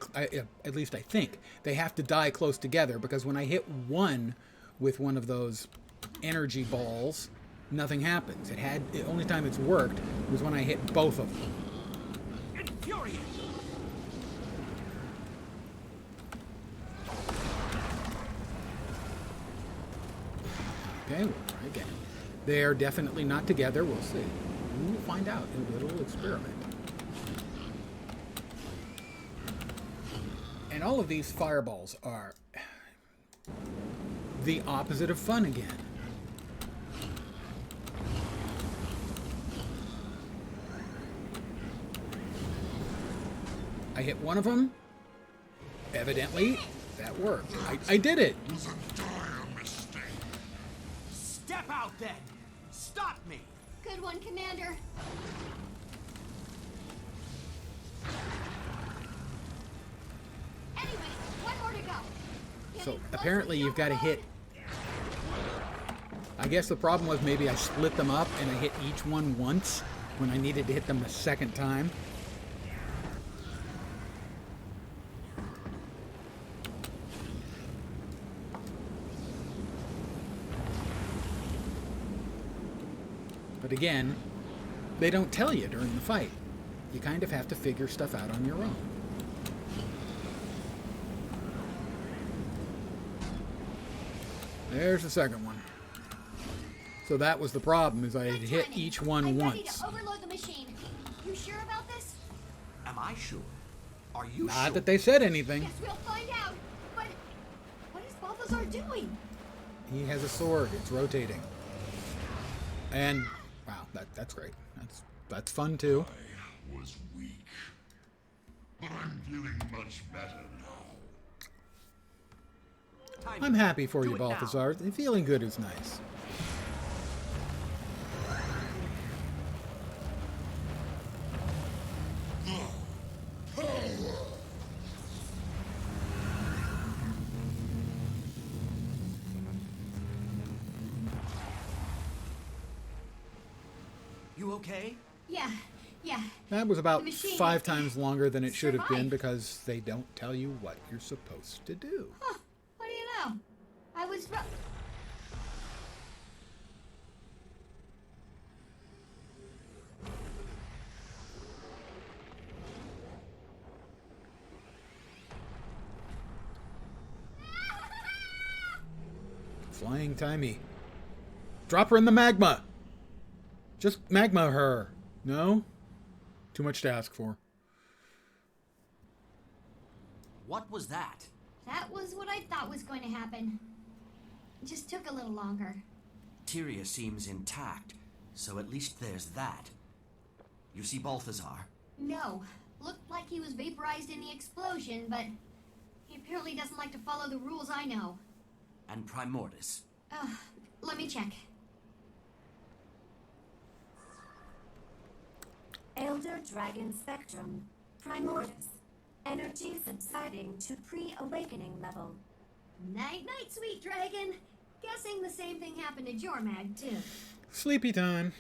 at least I think, they have to die close together, because when I hit one with one of those energy balls, nothing happens. The only time it's worked was when I hit both of them. Infuriate! Okay, we'll try again. They are definitely not together. We'll see. We'll find out in a little experiment. And all of these fireballs are the opposite of fun again. I hit one of them. Evidently, that worked. I did it. It was a dire mistake. Step out then! Stop me! Good one, Commander. Anyway, one more to go. So Getting apparently close you've got to hit. I guess the problem was maybe I split them up and I hit each one once when I needed to hit them the second time. But again, they don't tell you during the fight. You kind of have to figure stuff out on your own. There's the second one. So that was the problem, is I had hit each one I'm once. ready to overload the machine. You sure about this? Am I sure? Are you sure? Not that they said anything. Guess we'll find out. But what is Balthazar doing? He has a sword. It's rotating. And wow, that's great. That's fun too. I was weak. But I'm feeling much better now. I'm happy for Do you, it now. Balthazar. Feeling good is nice. You okay? Yeah. That was about The machine 5 times longer than it should have been survived. because they don't tell you what you're supposed to do. Huh. What do you know? I was Flying Timey. Drop her in the magma. Just magma her. No? Too much to ask for. What was that? That was what I thought was going to happen. It just took a little longer. Tyria seems intact, so at least there's that. You see Balthazar? No. Looked like he was vaporized in the explosion, but he apparently doesn't like to follow the rules I know. And Primordus? Let me check. Elder Dragon Spectrum. Primordus. Energy subsiding to pre-awakening level. Night-night, sweet dragon. Guessing the same thing happened to Jormag, too. Sleepy time.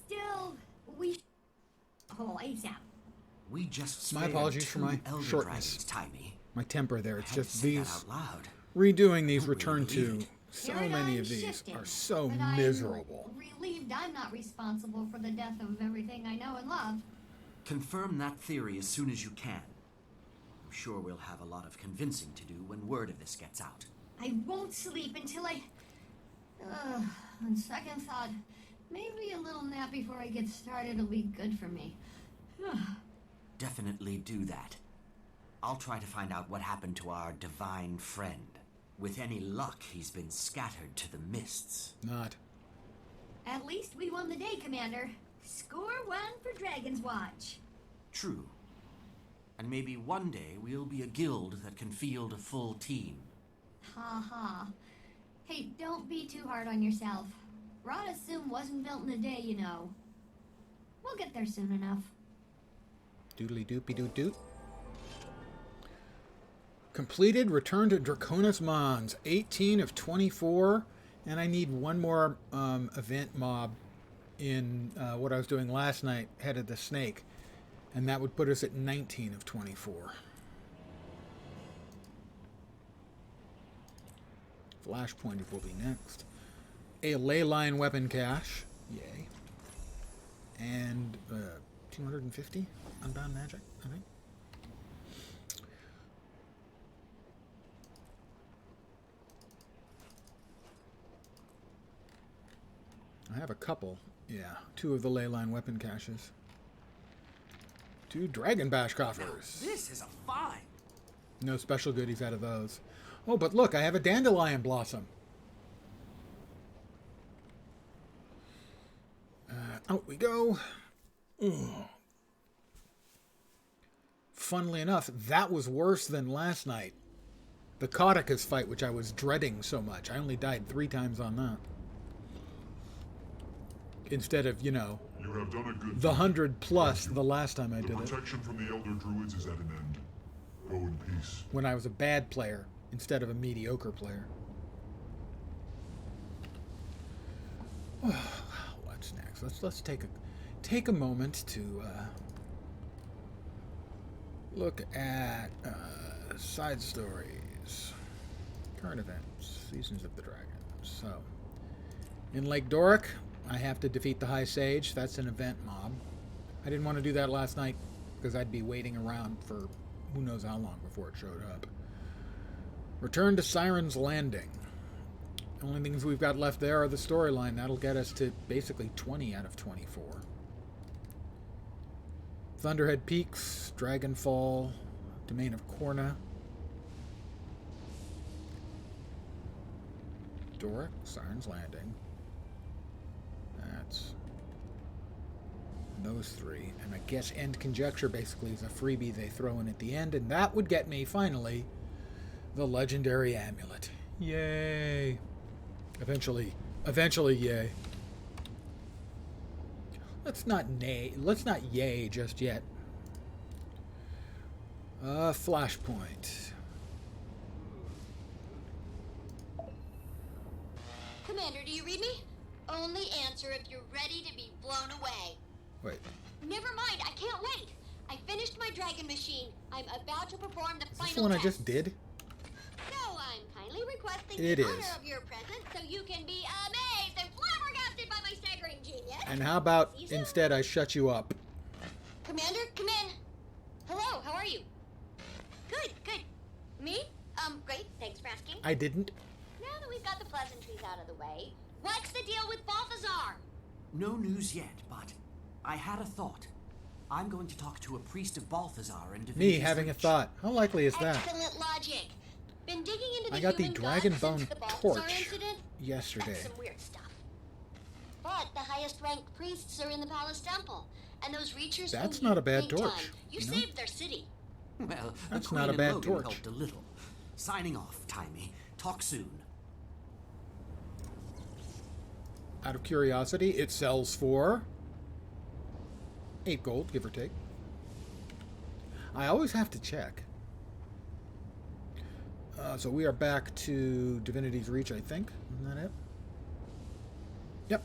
Still, we Oh, ASAP. We just My spared apologies for 2 my Elder shortness. Dragons, Timey. My temper there. It's I had to just say that these out loud. redoing these Couldn't return believe to it. so Paradigm many of these shifting, are so but I'm miserable. relieved I'm not responsible for the death of everything I know and love. Confirm that theory as soon as you can. I'm sure we'll have a lot of convincing to do when word of this gets out. I won't sleep until I... on second thought, maybe a little nap before I get started will be good for me. Definitely do that. I'll try to find out what happened to our divine friend. With any luck, he's been scattered to the mists. Not. At least we won the day, Commander. Score 1 for Dragon's Watch. True. And maybe one day we'll be a guild that can field a full team. Ha ha. Hey, don't be too hard on yourself. Radasum wasn't built in a day, you know. We'll get there soon enough. Doodly doopy doot doot. Completed. Return to Draconis Mons. 18 of 24. And I need one more event mob in what I was doing last night, Head of the Snake. And that would put us at 19 of 24. Flashpointed will be next. A ley line weapon cache. Yay. And 250 unbound magic, I think. I have a couple. Yeah, 2 of the ley line weapon caches. 2 Dragon Bash coffers. This is a find. No special goodies out of those. Oh, but look, I have a dandelion blossom. Out we go. Ugh. Funnily enough, that was worse than last night. The Caudicus fight, which I was dreading so much. I only died 3 times on that. Instead of, You have done a good the thing. 100 plus the last time I The did it. protection from the Elder Druids is at an end. Go in peace. When I was a bad player instead of a mediocre player. What's next? Let's take a moment to look at side stories, current events, Seasons of the Dragon. So, in Lake Doric, I have to defeat the High Sage. That's an event mob. I didn't want to do that last night because I'd be waiting around for who knows how long before it showed up. Return to Siren's Landing. The only things we've got left there are the storyline. That'll get us to basically 20 out of 24. Thunderhead Peaks, Dragonfall, Domain of Korna. Doric, Siren's Landing. That's those 3. And I guess End Conjecture basically is a freebie they throw in at the end. And that would get me, finally, the Legendary Amulet. Yay! Eventually, yay. Let's not yay just yet. Flashpoint. Commander, do you read me? Only answer if you're ready to be blown away. Wait. Never mind, I can't wait. I finished my dragon machine. I'm about to perform the Is final this the one test. I just did? So I'm kindly requesting It the is. honor of your presence so you can be amazed and flabbergasted by my staggering genius. And how about See you soon. instead I shut you up? Commander, come in. Hello, how are you? Good. Me? Great, thanks for asking. I didn't. Now that we've got the pleasantries out of the way, what's the deal with Balthazar? No news yet, but I had a thought. I'm going to talk to a priest of Balthazar and Me having a thought. How likely is that? Excellent logic. Been digging into the I got the human Dragon gods Bone since the Balthazar torch incident. yesterday. That's some weird stuff. But the highest ranked priests are in the palace temple, and those reachers. That's owe you not a bad big torch, time. You you know? saved their city. Well, That's the Queen not a and bad Logan torch. helped a little. Signing off, Timey. Talk soon. Out of curiosity, it sells for 8 gold, give or take. I always have to check. So we are back to Divinity's Reach, I think. Isn't that it? Yep.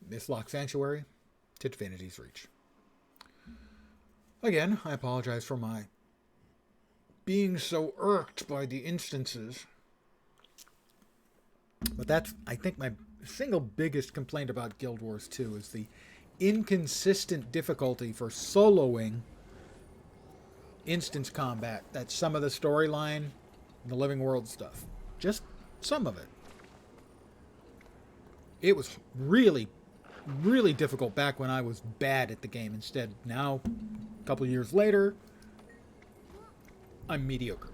Mistlock Sanctuary to Divinity's Reach. Again, I apologize for my being so irked by the instances. But that's, I think, my single biggest complaint about Guild Wars 2 is the inconsistent difficulty for soloing instance combat. That's some of the storyline, the Living World stuff. Just some of it. It was really, really difficult back when I was bad at the game. Instead, now, a couple years later, I'm mediocre.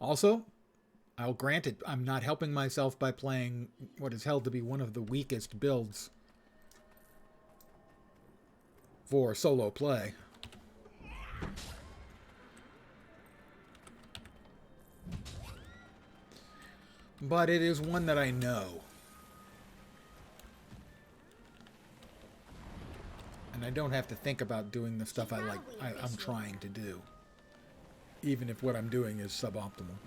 Also, I'll grant it, I'm not helping myself by playing what is held to be one of the weakest builds for solo play. But it is one that I know. And I don't have to think about doing the stuff I'm trying to do. Even if what I'm doing is suboptimal.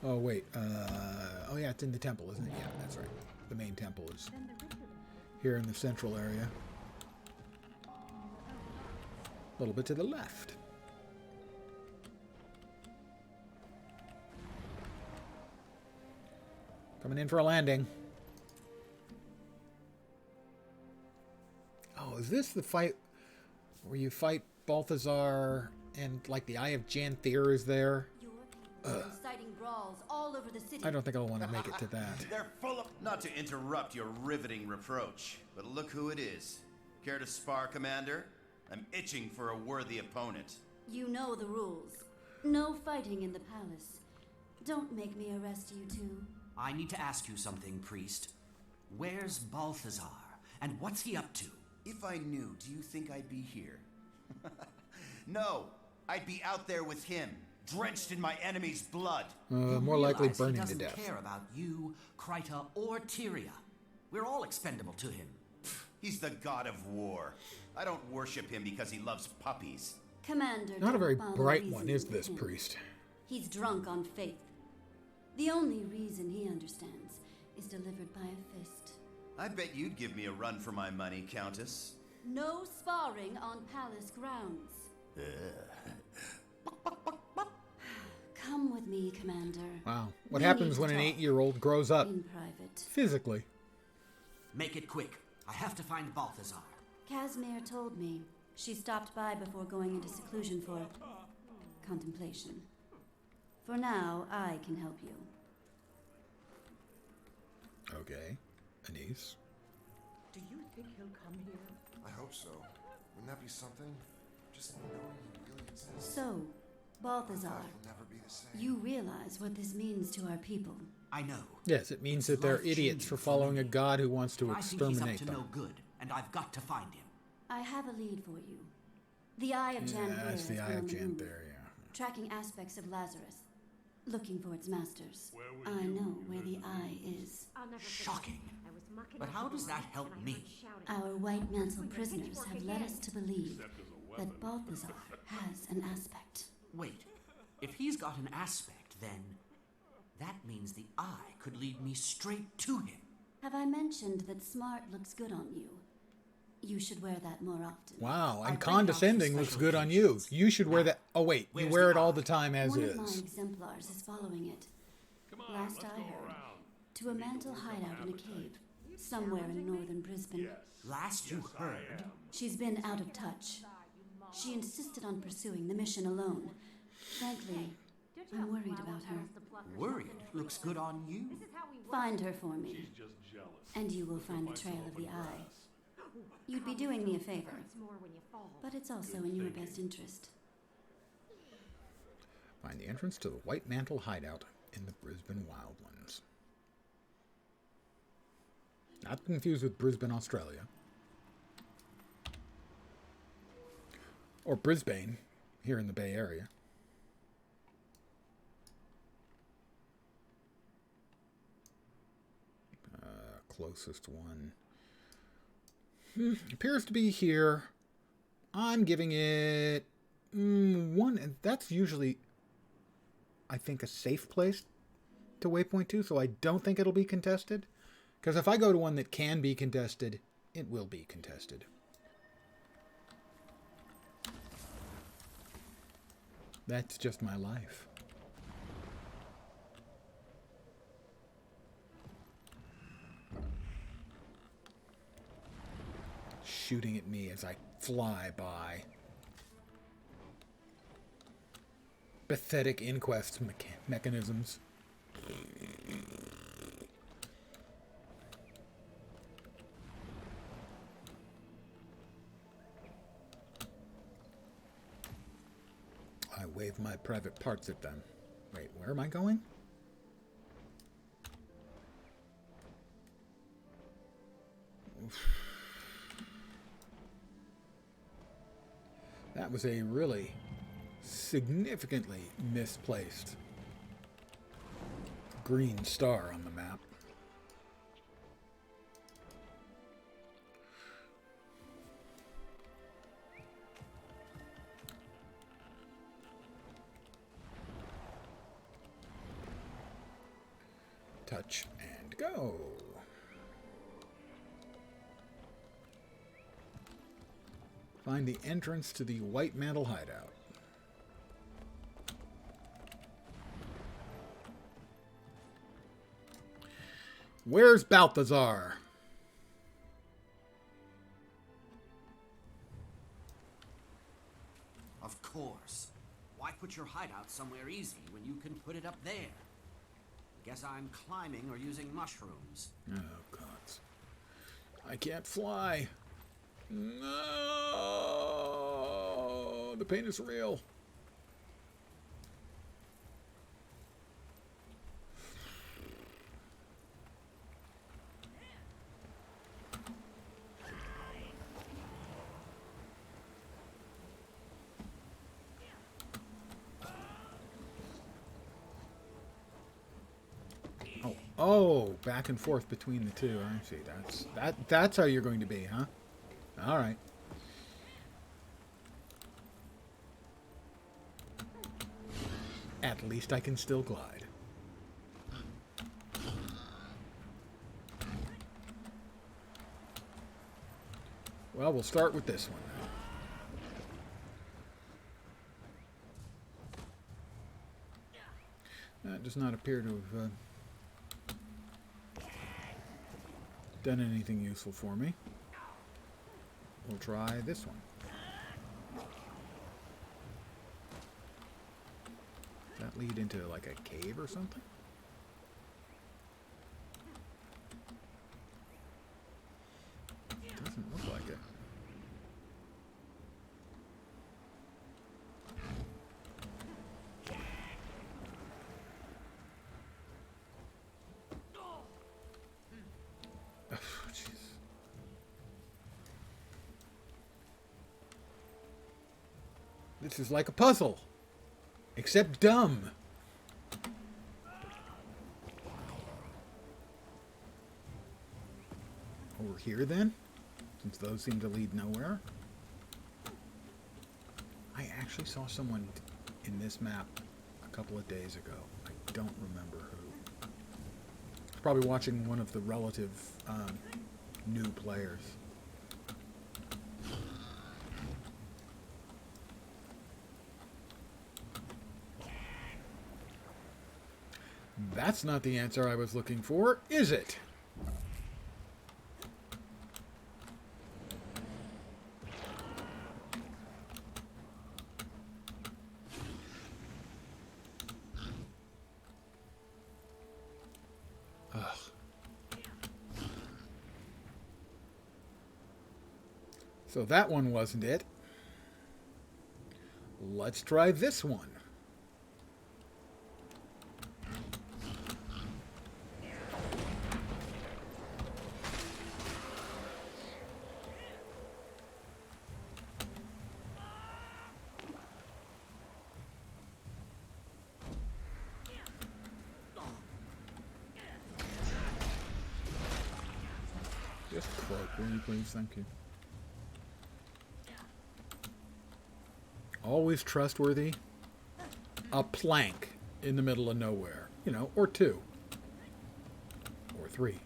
Oh, wait. Oh, yeah, it's in the temple, isn't it? Yeah, that's right. The main temple is here in the central area. A little bit to the left. Coming in for a landing. Oh, is this the fight where you fight Balthazar and, like, the Eye of Janthier is there? inciting brawls all over the city. I don't think I'll want to make it to that. They're full of... Not to interrupt your riveting reproach, but look who it is. Care to spar, Commander? I'm itching for a worthy opponent. You know the rules. No fighting in the palace. Don't make me arrest you two. I need to ask you something, priest. Where's Balthazar? And what's he up to? If I knew, do you think I'd be here? No, I'd be out there with him, drenched in my enemy's blood. More likely Realize burning he to doesn't death. care about you, Kryta, or Tyria. We're all expendable to him. He's the god of war. I don't worship him because he loves puppies. Commander, Not a don't very bother bright one, reasoning is with this him. priest? He's drunk on faith. The only reason he understands is delivered by a fist. I bet you'd give me a run for my money, Countess. No sparring on palace grounds. Come with me, Commander. Wow. What We happens need when to an talk 8-year-old grows up in private. physically? Make it quick. I have to find Balthazar. Casimir told me she stopped by before going into seclusion for contemplation. For now, I can help you. Okay. Anise. Do you think he'll come here? I hope so. Wouldn't that be something? Just knowing he really exists. So, Balthazar, He'll never be the same. you realize what this means to our people. I know. Yes, it means that they're idiots for following a god who wants to I think he's up exterminate to them. no good, and I've got to find him. I have a lead for you. The Eye of Janthar Yeah, that's the has Eye been of on the move, Janthar, yeah. tracking aspects of Lazarus, looking for its masters. Where were I you know when where you the heard the Eye news? is. I'll never forget. Shocking. I was mucking But up how the does that woods, help and I me? heard shouting. Our white mantle With the prisoners pitchfork have led again. us to believe Except as a weapon. that Balthazar has an aspect. Wait, if he's got an aspect, then that means the Eye could lead me straight to him. Have I mentioned that smart looks good on you? You should wear that more often. Wow, I and break out condescending for looks special good on you. occasions. You should wear Now, that. Oh, wait. You where's wear the it all eye? the time as One of my is. exemplars is following it. Come on, Last let's I go heard, around. to a mantle hideout in a cave, somewhere in northern Brisbane. Yes. Last you I heard, am. She's been out of touch. She insisted on pursuing the mission alone. Frankly, I'm worried about her. worried looks good on you. Find her for me, She's just jealous. and you will find the trail of the Eye. You'd be doing me a favor, but it's also in your best interest. Find the entrance to the White Mantle Hideout in the Brisbane Wildlands. Not confused with Brisbane, Australia. Or Brisbane, here in the Bay Area. Closest one. Appears to be here. I'm giving it 1, and that's usually, I think, a safe place to waypoint to, so I don't think it'll be contested. Because if I go to one that can be contested, it will be contested. That's just my life. Shooting at me as I fly by. Pathetic inquest mechanisms. I wave my private parts at them. Wait, where am I going? Oof. That was a really significantly misplaced green star on the map. Touch and go. Find the entrance to the White Mantle Hideout. Where's Balthazar? Of course. Why put your hideout somewhere easy when you can put it up there. Guess I'm climbing or using mushrooms. Oh, God. I can't fly. No! The pain is real. Oh, back and forth between the two. I see. That's how you're going to be, huh? All right. At least I can still glide. Well, we'll start with this one then. That does not appear to have done anything useful for me. We'll try this one. Does that lead into like a cave or something? Doesn't look like it. This is like a puzzle, except dumb. Over here then, since those seem to lead nowhere. I actually saw someone in this map a couple of days ago. I don't remember who. I was probably watching one of the relative new players. That's not the answer I was looking for, is it? Ugh. So that one wasn't it. Let's try this one. Just cloak, will you please? Thank you. Always trustworthy. A plank in the middle of nowhere. You know, or two. Or three.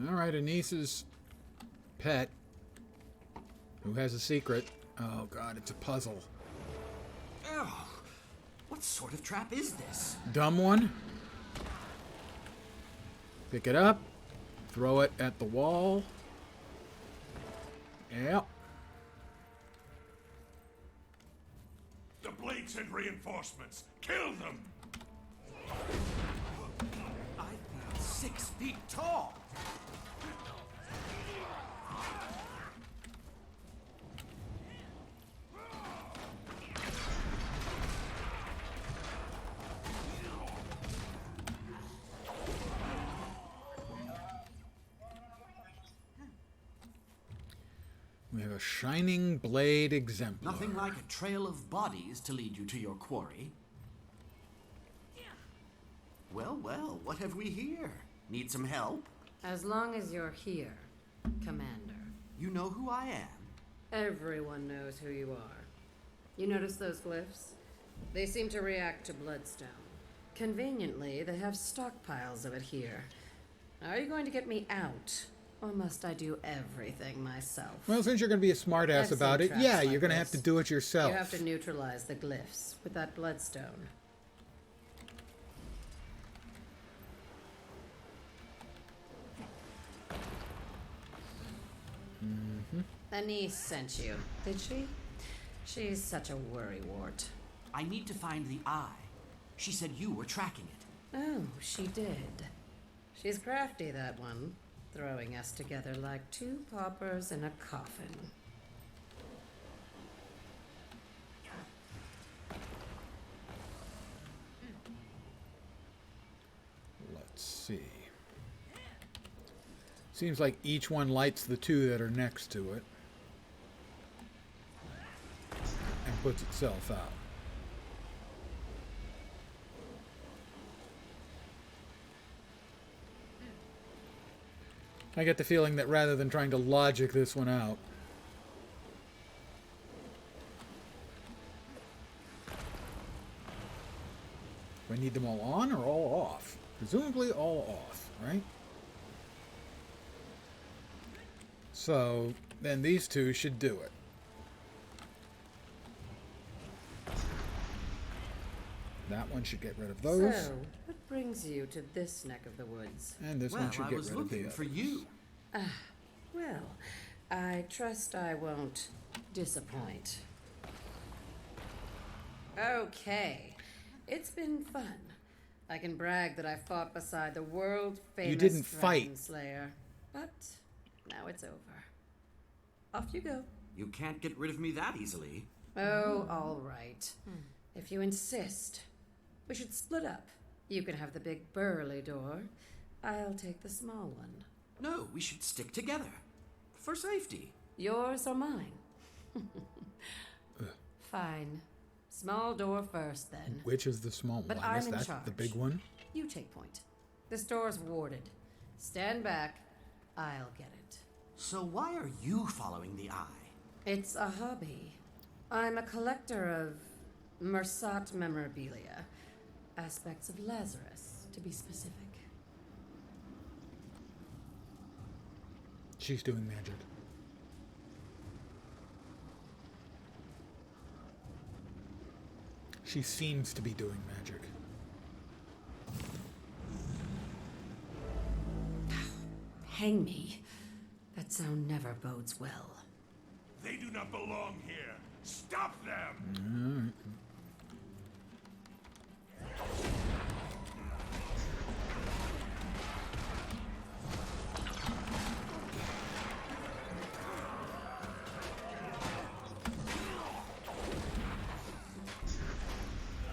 Alright, Anis's pet, who has a secret. Oh god, it's a puzzle. Oh, what sort of trap is this? Dumb one. Pick it up. Throw it at the wall. Yep. The Blade sent reinforcements. Kill them! I feel 6 feet tall. We have a shining blade exemplar. Nothing like a trail of bodies to lead you to your quarry. Well, well, what have we here? Need some help? As long as you're here, Commander. You know who I am. Everyone knows who you are. You notice those glyphs? They seem to react to bloodstone. Conveniently, they have stockpiles of it here. Are you going to get me out? Or must I do everything myself? Well, since you're going to be a smartass about it, yeah, you're going to have to do it yourself. You have to neutralize the glyphs with that bloodstone. Anise sent you, did she? She's such a worrywart. I need to find the eye. She said you were tracking it. Oh, she did. She's crafty, that one. Throwing us together like two paupers in a coffin. Let's see. Seems like each one lights the two that are next to it. And puts itself out. I get the feeling that rather than trying to logic this one out, do I need them all on or all off? Presumably all off, right? So then these two should do it. That one should get rid of those. So, what brings you to this neck of the woods? And this one should get rid of the others. Well, I was looking for you. Well, I trust I won't disappoint. Okay, it's been fun. I can brag that I fought beside the world-famous You didn't fight. Slayer, but now it's over. Off you go. You can't get rid of me that easily. Oh, all right. If you insist. We should split up. You can have the big burly door. I'll take the small one. No, we should stick together. For safety. Yours or mine? Fine. Small door first, then. Which is the small one? But I guess I'm in that's charge. the big one. You take point. This door's warded. Stand back. I'll get it. So why are you following the eye? It's a hobby. I'm a collector of Mersat memorabilia. Aspects of Lazarus, to be specific. She's doing magic. She seems to be doing magic. Hang me. That sound never bodes well. They do not belong here. Stop them! All right.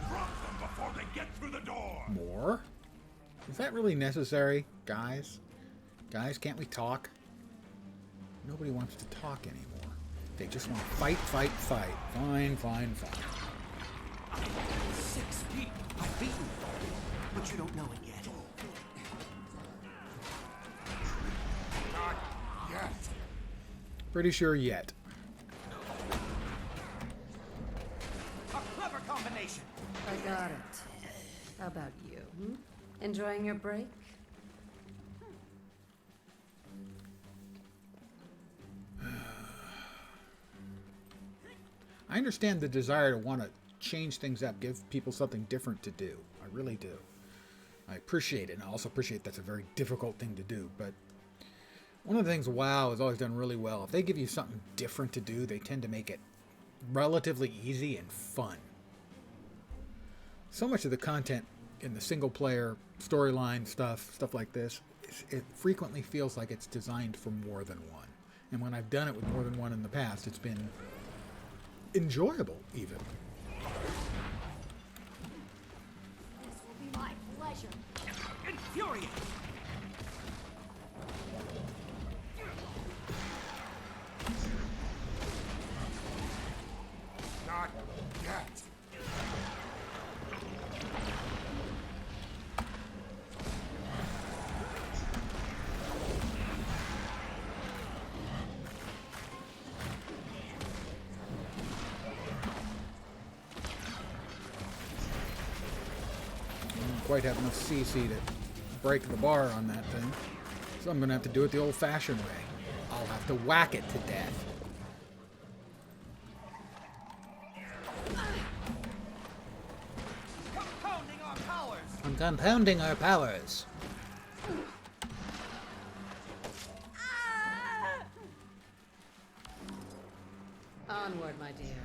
Drop them before they get through the door! More? Is that really necessary, guys? Guys, can't we talk? Nobody wants to talk anymore. They just want to fight, fight, fight. Fine, fine, fine. 6 feet. I've beaten you. But you don't know it yet. Not yet. Pretty sure yet. A clever combination. I got it. How about you? Enjoying your break? I understand the desire to want to change things up, give people something different to do. I really do. I appreciate it, and I also appreciate that's a very difficult thing to do. But one of the things WoW has always done really well, if they give you something different to do, they tend to make it relatively easy and fun. So much of the content in the single-player storyline stuff like this, it frequently feels like it's designed for more than one. And when I've done it with more than one in the past, it's been enjoyable, even. This will be my pleasure. Infuriate. Not yet. Quite have enough CC to break the bar on that thing. So I'm going to have to do it the old-fashioned way. I'll have to whack it to death. Compounding our powers. I'm compounding our powers. Onward, my dear.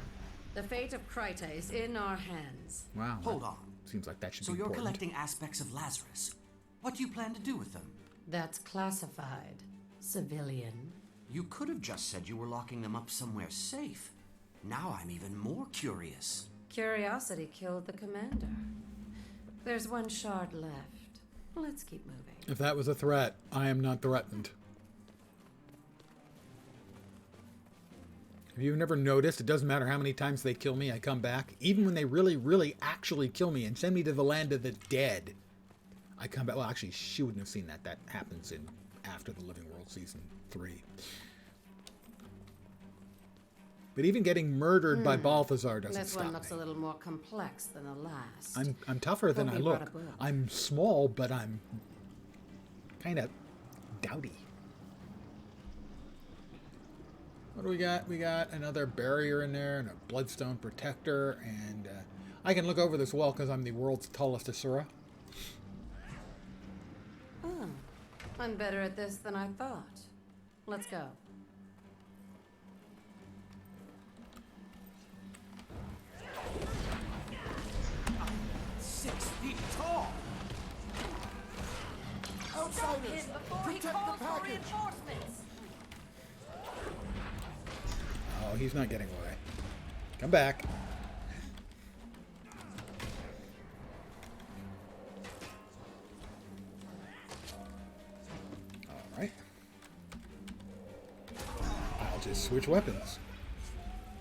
The fate of Kryta is in our hands. Wow. Hold on. Seems like that should So be you're important. collecting aspects of Lazarus. What do you plan to do with them? That's classified. Civilian. You could have just said you were locking them up somewhere safe. Now I'm even more curious. Curiosity killed the commander. There's one shard left. Let's keep moving. If that was a threat, I am not threatened. Have you never noticed? It doesn't matter how many times they kill me, I come back. Even when they really, really actually kill me and send me to the land of the dead, I come back. Well, actually, she wouldn't have seen that. That happens in After the Living World Season 3. But even getting murdered by Balthazar doesn't This stop one looks me. a little more complex than the last. I'm tougher than I Hope you brought look. a book. I'm small, but I'm kind of dowdy. What do we got? We got another barrier in there and a bloodstone protector, and I can look over this wall because I'm the world's tallest Asura. Oh, I'm better at this than I thought. Let's go. 6 feet tall! Outsiders! Before he calls for reinforcements! Oh, he's not getting away. Come back. All right. I'll just switch weapons.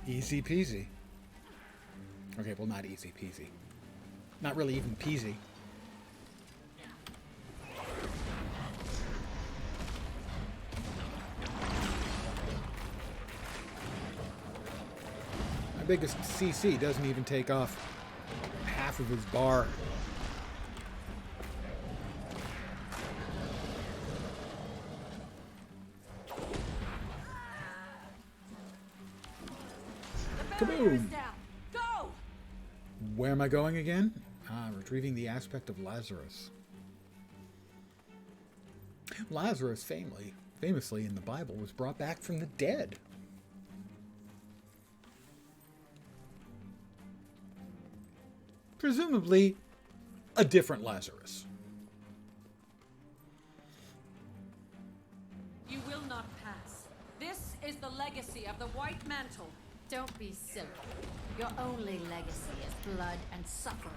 Easy peasy. Okay, well, not easy peasy. Not really even peasy. My biggest CC doesn't even take off half of his bar. Kaboom! Go! Where am I going again? Retrieving the aspect of Lazarus. Lazarus, famously in the Bible, was brought back from the dead. Presumably, a different Lazarus. You will not pass. This is the legacy of the White Mantle. Don't be silly. Your only legacy is blood and suffering.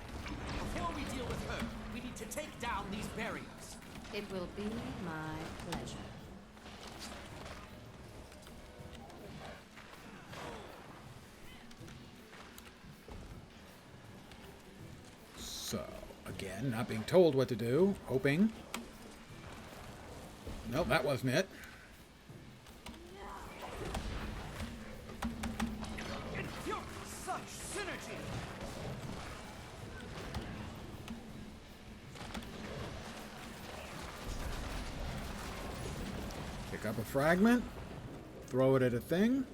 Before we deal with her, we need to take down these barriers. It will be my pleasure. So, again, not being told what to do, hoping. Nope, that wasn't it. Such synergy! Pick up a fragment, throw it at a thing.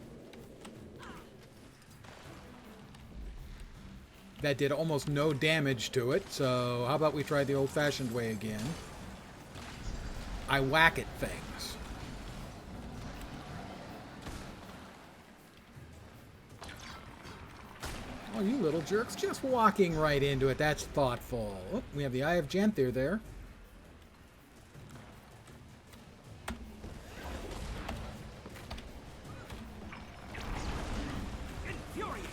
That did almost no damage to it, so how about we try the old-fashioned way again? I whack at things. Oh, you little jerks, just walking right into it. That's thoughtful. Oh, we have the Eye of Janthir there. Infuriating!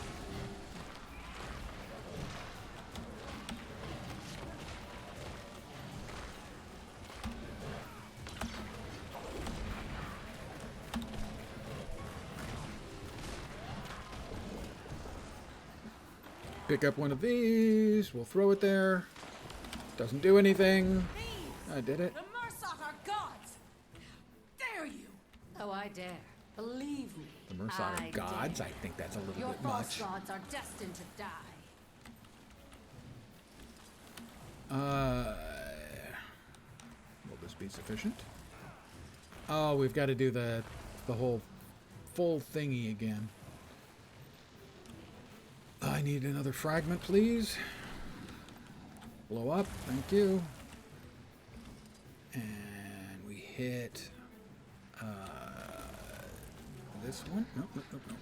Pick up one of these. We'll throw it there. Doesn't do anything. I did it. The Mursoc are gods! Dare you! Oh, I dare. Believe me. The Mursoc I are gods? dare. I think that's a little Your bit false much. gods are destined to die. Will this be sufficient? Oh, we've got to do the whole full thingy again. I need another fragment, please. Blow up, thank you. And we hit this one. No, no, no, no.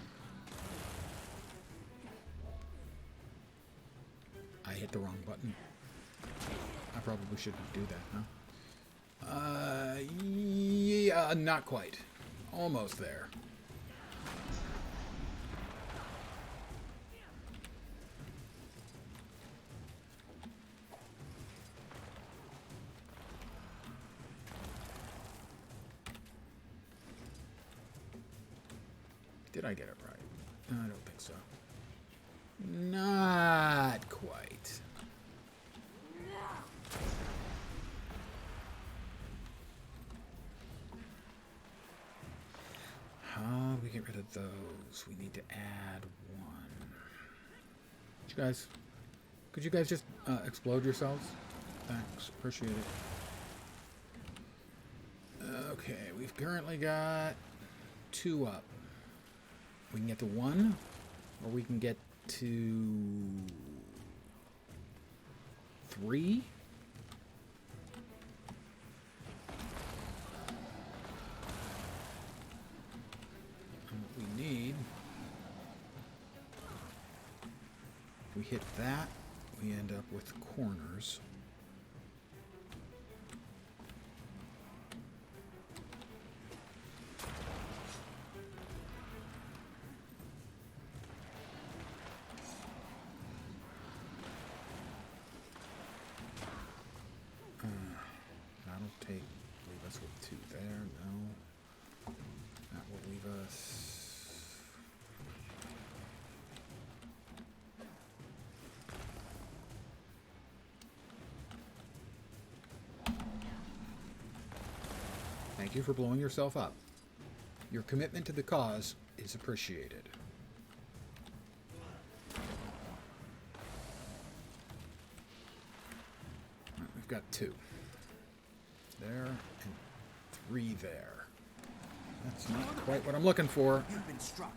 hit the wrong button. I probably shouldn't do that, huh? Yeah, not quite. Almost there. Did I get it right? I don't think so. Not quite. How do we get rid of those? We need to add one. Could you guys just explode yourselves? Thanks, appreciate it. Okay, we've currently got 2 up. We can get to 1, or we can get to 3. And what we need, if we hit that, we end up with corners. Leave us with 2 there. No. That will leave us. Thank you for blowing yourself up. Your commitment to the cause is appreciated. Right, we've got 2. There, and 3 there. That's not quite what I'm looking for. You've been struck.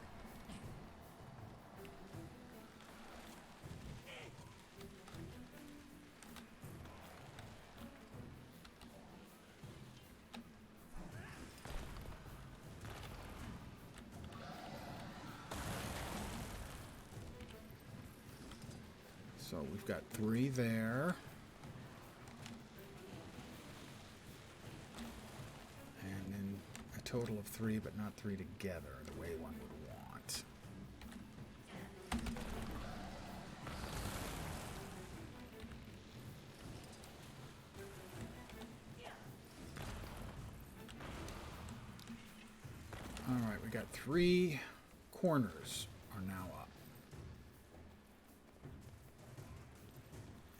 So we've got 3 there. Total of 3, but not 3 together, the way one would want. All right, we got 3 corners are now up.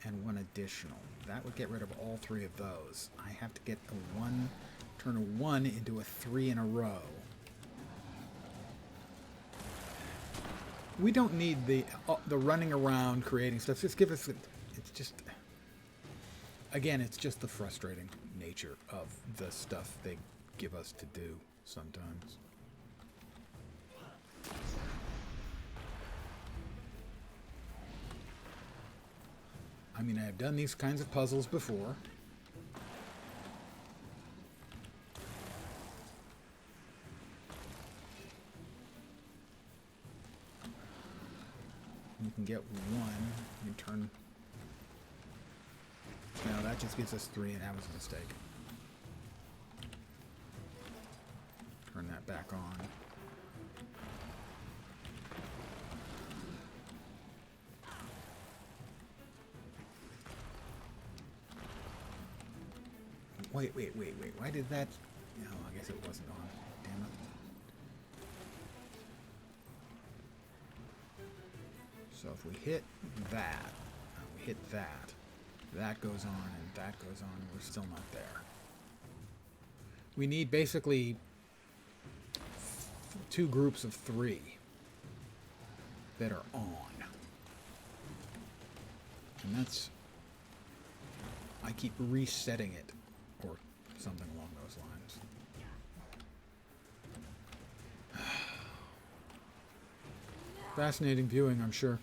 And 1 additional. That would get rid of all 3 of those. I have to get a 1... turn a 1 into a 3 in a row. We don't need the running around creating stuff. Just give us. It's just. Again, it's just the frustrating nature of the stuff they give us to do sometimes. I mean, I have done these kinds of puzzles before. You can get 1, you turn... No, that just gives us 3, and that was a mistake. Turn that back on. Wait. Why did that... No, I guess it wasn't on. Damn it. So if we hit that, we hit that, that goes on, and that goes on, and we're still not there. We need basically 2 groups of 3 that are on. And that's... I keep resetting it, or something along those lines. Fascinating viewing, I'm sure.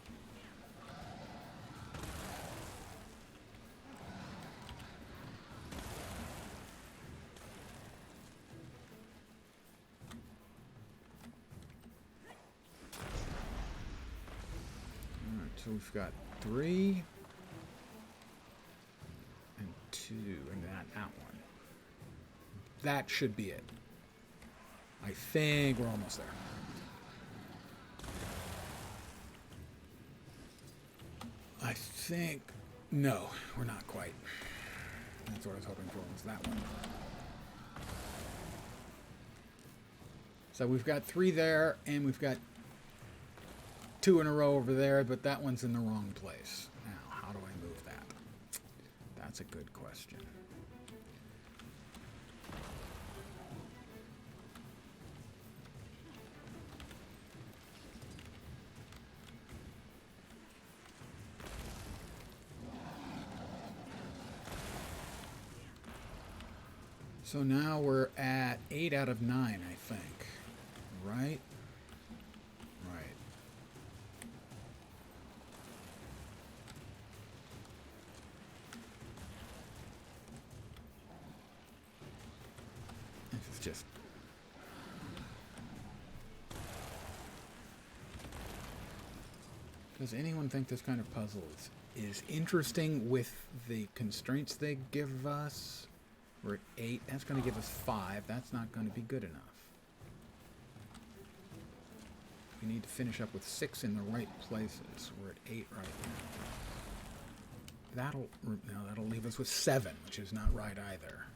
Alright, so we've got 3. and that one. That should be it. I think we're almost there. I think... No, we're not quite. That's what I was hoping for, was that one. So we've got 3 there, and we've got 2 in a row over there, but that one's in the wrong place. Now, how do I move that? That's a good question. So now we're at 8 out of 9, I think. Right? Right. This is just... Does anyone think this kind of puzzle is interesting with the constraints they give us? We're at 8. That's going to give us 5. That's not going to be good enough. We need to finish up with 6 in the right places. We're at 8 right now. That'll leave us with 7, which is not right either.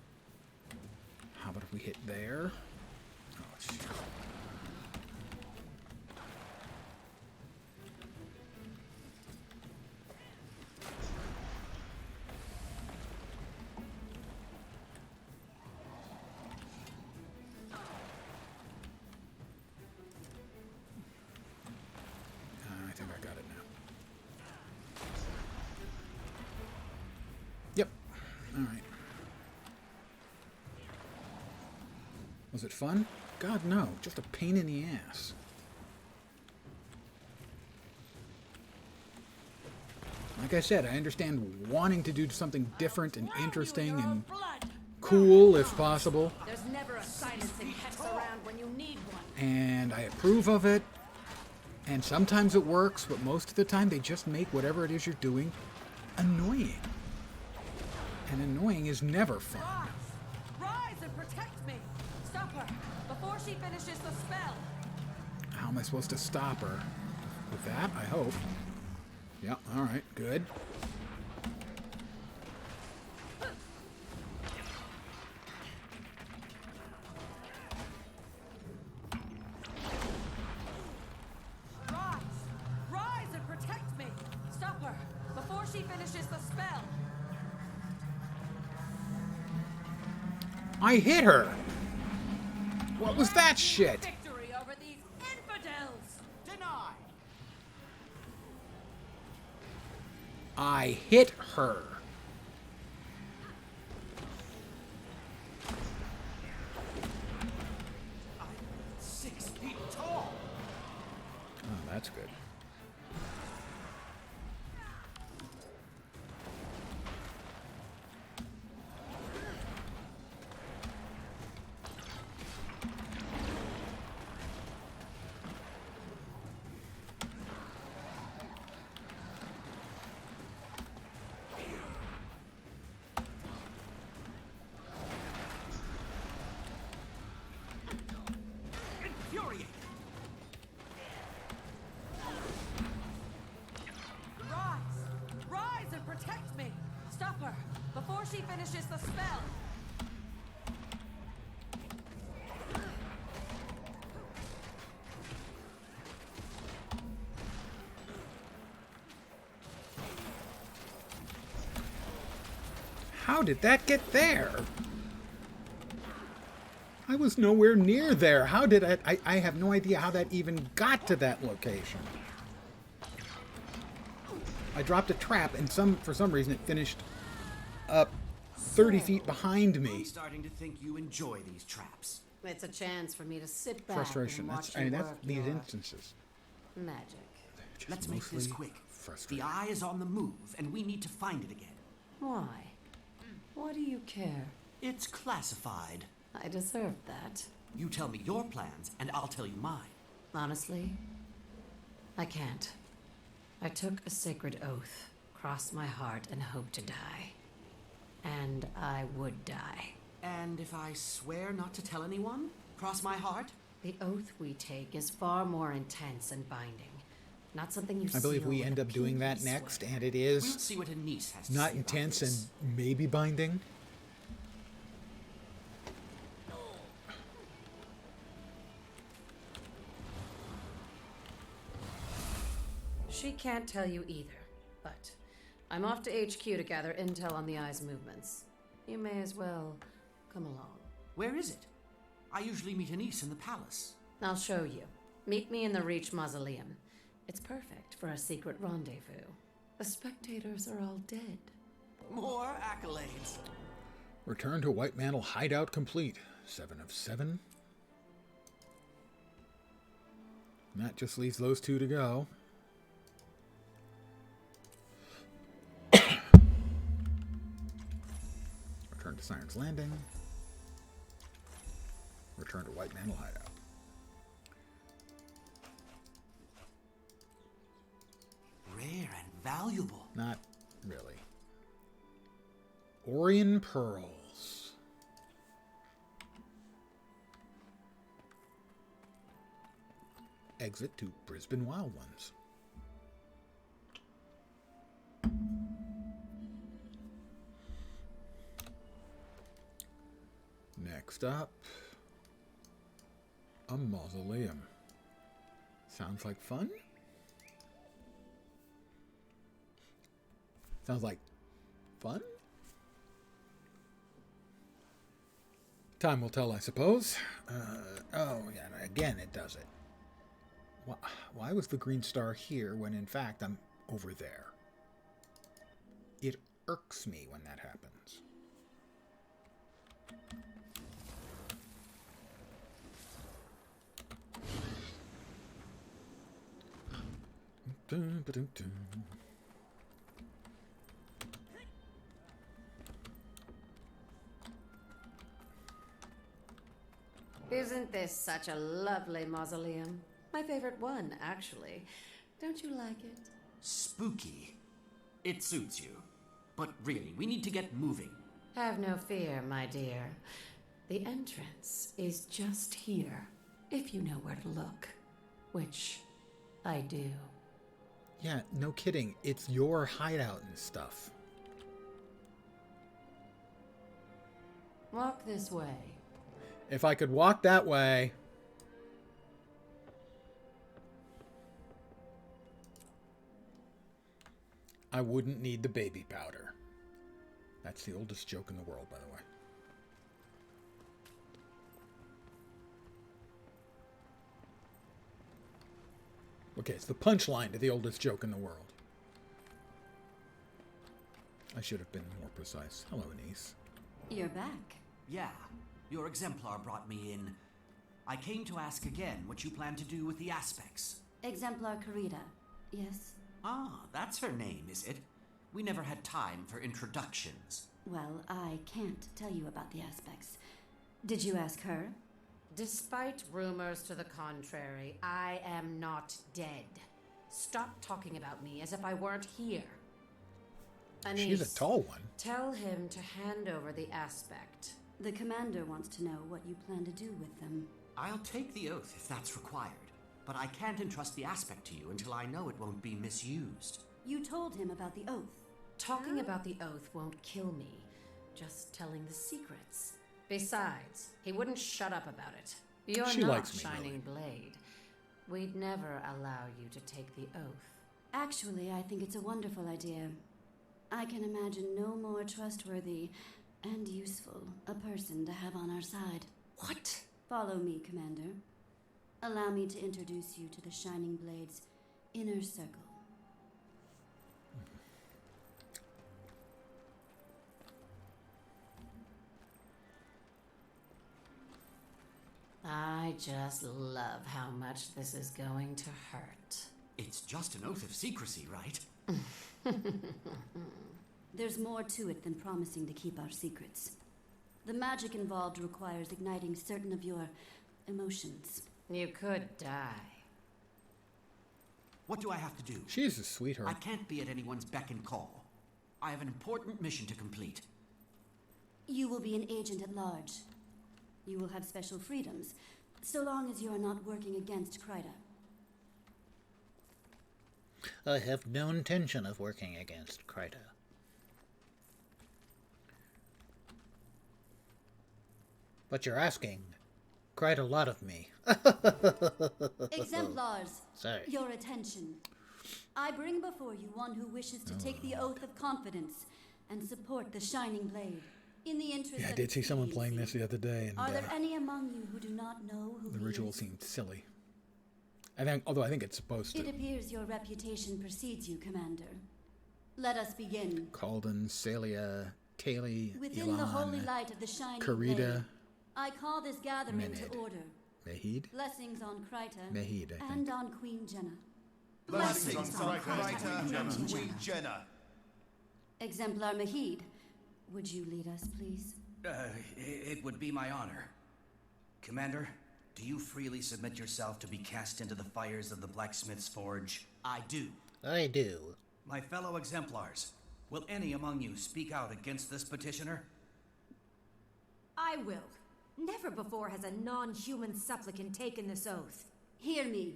How about if we hit there? Oh, shit. Was it fun? God, no. Just a pain in the ass. Like I said, I understand wanting to do something different and interesting and cool, if possible. There's never a silencing hex around when you need one. And I approve of it. And sometimes it works, but most of the time they just make whatever it is you're doing annoying. And annoying is never fun. Rise and protect me! Stop her before she finishes the spell. How am I supposed to stop her? With that, I hope. Yeah, alright, good. Rise and protect me! Stop her before she finishes the spell. I hit her! What was that shit? Victory over these infidels! Deny! I hit her. I'm 6 feet tall! Oh, that's good. Infuriating! Rise and protect me! Stop her before she finishes the spell. How did that get there? I was nowhere near there. How did I have no idea how that even got to that location. I dropped a trap and for some reason it finished up 30 feet behind me. I'm starting to think you enjoy these traps. It's a chance for me to sit back Frustration. and watch That's you work these your instances. magic. Let's make this quick. The eye is on the move, and we need to find it again. Why? What do you care? It's classified. I deserve that. You tell me your plans, and I'll tell you mine. Honestly, I can't. I took a sacred oath, crossed my heart, and hoped to die. and I would die. And if I swear not to tell anyone? Cross my heart? The oath we take is far more intense and binding. Not something you I believe seal we with end a up doing that pinky next, swear. and it We'll is see what Anise has to not say about intense this. and maybe binding. She can't tell you either, but I'm off to HQ to gather intel on the Eye's movements. You may as well come along. Where is it? I usually meet Anise in the palace. I'll show you. Meet me in the Reach Mausoleum. It's perfect for a secret rendezvous. The spectators are all dead. More accolades. Return to White Mantle hideout complete. 7 of 7. And that just leaves those 2 to go. Return to Siren's Landing. Return to White Mantle hideout. Rare and valuable. Not really. Orion Pearls. Exit to Brisbane Wildlands. Next up, a mausoleum. Sounds like fun? Sounds like fun? Time will tell, I suppose. Oh, yeah, again it does it. Why was the green star here when in fact I'm over there? It irks me when that happens. Isn't this such a lovely mausoleum? My favorite one, actually. Don't you like it? Spooky. It suits you. But really, we need to get moving. Have no fear, my dear. The entrance is just here, if you know where to look. Which I do. Yeah, no kidding. It's your hideout and stuff. Walk this way. If I could walk that way. I wouldn't need the baby powder. That's the oldest joke in the world, by the way. Okay, it's the punchline to the oldest joke in the world. I should have been more precise. Hello, Anise. You're back. Yeah, your exemplar brought me in. I came to ask again what you plan to do with the aspects. Exemplar Karita, yes? Ah, that's her name, is it? We never had time for introductions. Well, I can't tell you about the aspects. Did you ask her? Despite rumors to the contrary, I am not dead. Stop talking about me as if I weren't here. Anise, she's a tall one. Tell him to hand over the aspect. The commander wants to know what you plan to do with them. I'll take the oath if that's required, but I can't entrust the aspect to you until I know it won't be misused. You told him about the oath. Talking about the oath won't kill me. Just telling the secrets. Besides, he wouldn't shut up about it. You're she not likes me, Shining Blade. We'd never allow you to take the oath. Actually, I think it's a wonderful idea. I can imagine no more trustworthy and useful a person to have on our side. What? Follow me, Commander. Allow me to introduce you to the Shining Blade's inner circle. I just love how much this is going to hurt. It's just an oath of secrecy, right? There's more to it than promising to keep our secrets. The magic involved requires igniting certain of your emotions. You could die. What do I have to do? She's a sweetheart. I can't be at anyone's beck and call. I have an important mission to complete. You will be an agent at large. You will have special freedoms, so long as you are not working against Kryta. I have no intention of working against Kryta. But you're asking quite a lot of me. Exemplars, Sorry. your attention. I bring before you one who wishes to take the oath of confidence and support the Shining Blade. In the interest Yeah, I of did see someone playing expediency. this the other day, and Are there any among you who do not know who the he ritual is? seemed silly. Although I think it's supposed It to. appears your reputation precedes you, Commander. Let us begin. Calden, Celia, Kaylee, Within the holy Elon, light of the Shining Karita, Blade, I call this gathering Mened. to order. Mehid? Blessings on Kryta Mehid, I think. and on Queen Jenna. Blessings on Kryta and Queen Jenna. Exemplar Mehid, would you lead us, please? It would be my honor. Commander, do you freely submit yourself to be cast into the fires of the blacksmith's forge? I do. I do. My fellow exemplars, will any among you speak out against this petitioner? I will. Never before has a non-human supplicant taken this oath. Hear me.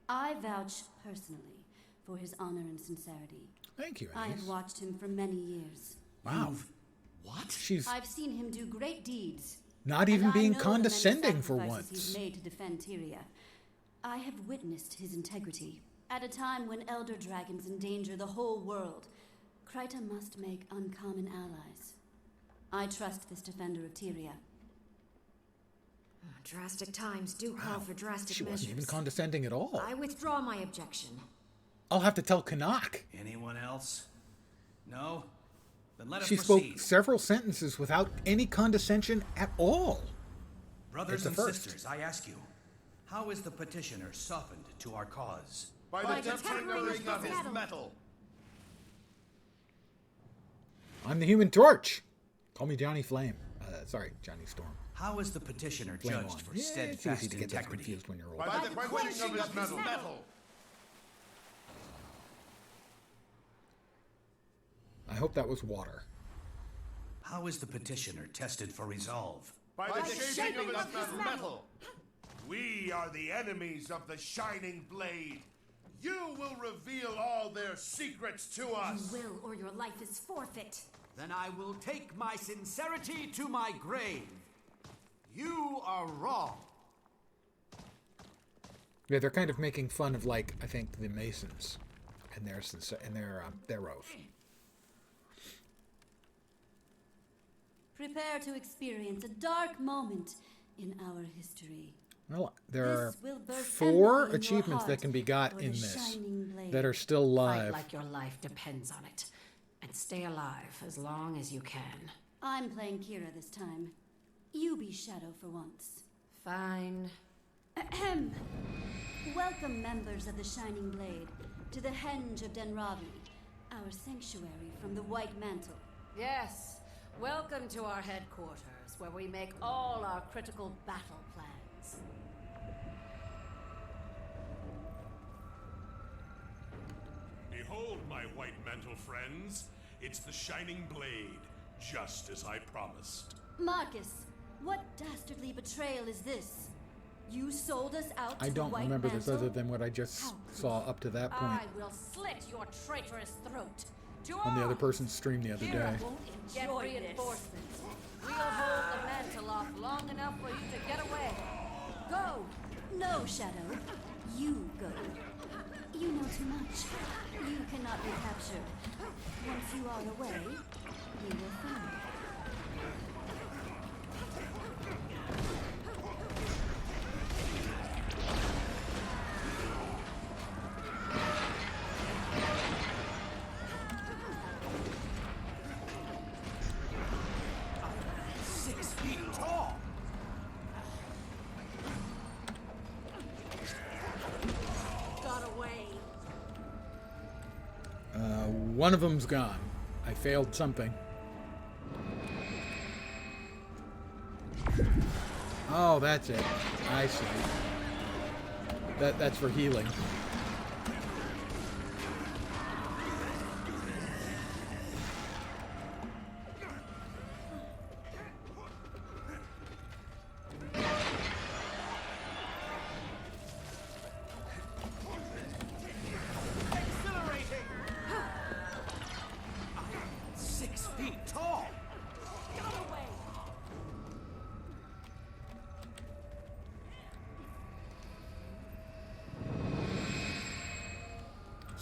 I vouch personally for his honor and sincerity. Thank you, I Alice. have watched him for many years. Wow. What? She's I've seen him do great deeds. not even and I being know the many condescending for sacrifices once. He's made to defend Tyria. I have witnessed his integrity. At a time when elder dragons endanger the whole world, Kryta must make uncommon allies. I trust this defender of Tyria. Drastic times do call for drastic She measures. wasn't even condescending at all. I withdraw my objection. I'll have to tell Kanak. Anyone else? No? Then let us She proceed. spoke several sentences without any condescension at all. Brothers It's and the first. sisters, I ask you, how is the petitioner softened to our cause? By the tempering tempering of of his his metal. metal. I'm the Human Torch. Call me Johnny Flame. Sorry, Johnny Storm. How is the petitioner Flame judged on. for Yeah, it's steadfast easy to get those integrity? confused when you're old. By the quenching of his metal. I hope that was water. How is the petitioner tested for resolve? By the shaping of his metal. We are the enemies of the Shining Blade. You will reveal all their secrets to us. You will, or your life is forfeit. Then I will take my sincerity to my grave. You are wrong. Yeah, they're kind of making fun of, like, I think the Masons and their oath. Prepare to experience a dark moment in our history. Well, there are This will birth 4 empathy in your achievements heart that can be got for in the this Shining Blade. that are still Fight live. like your life depends on it. And stay alive as long as you can. I'm playing Kira this time. You be Shadow for once. Fine. Ahem. Welcome, members of the Shining Blade, to the Henge of Denravi, our sanctuary from the White Mantle. Yes. Welcome to our headquarters, where we make all our critical battle plans. Behold, my white mantle friends. It's the Shining Blade, just as I promised. Marcus, what dastardly betrayal is this? You sold us out to I the don't White remember Mantle? this other than what I just saw up to that point I will slit your traitorous throat. To on the other arms! person's stream the other day. Kira won't get reinforcements. We'll hold the mantle off long enough for you to get away. Go! No, Shadow. You go. You know too much. You cannot be captured. Once you are away, we will find. One of them's gone. I failed something. Oh, that's it. I see. That's for healing.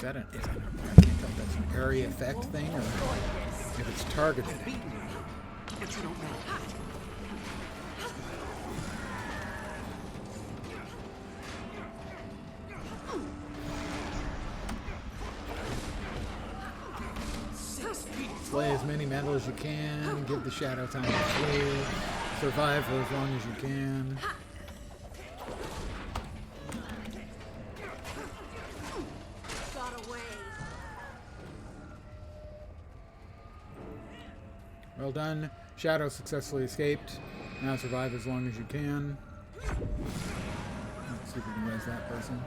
that an? I can't tell if that's an area effect thing or if it's targeted. But you don't know. Slay as many metal as you can. Give the shadow time to flee. Survive for as long as you can. Got away. Well done. Shadow successfully escaped. Now survive as long as you can. Let's see if we can raise that person.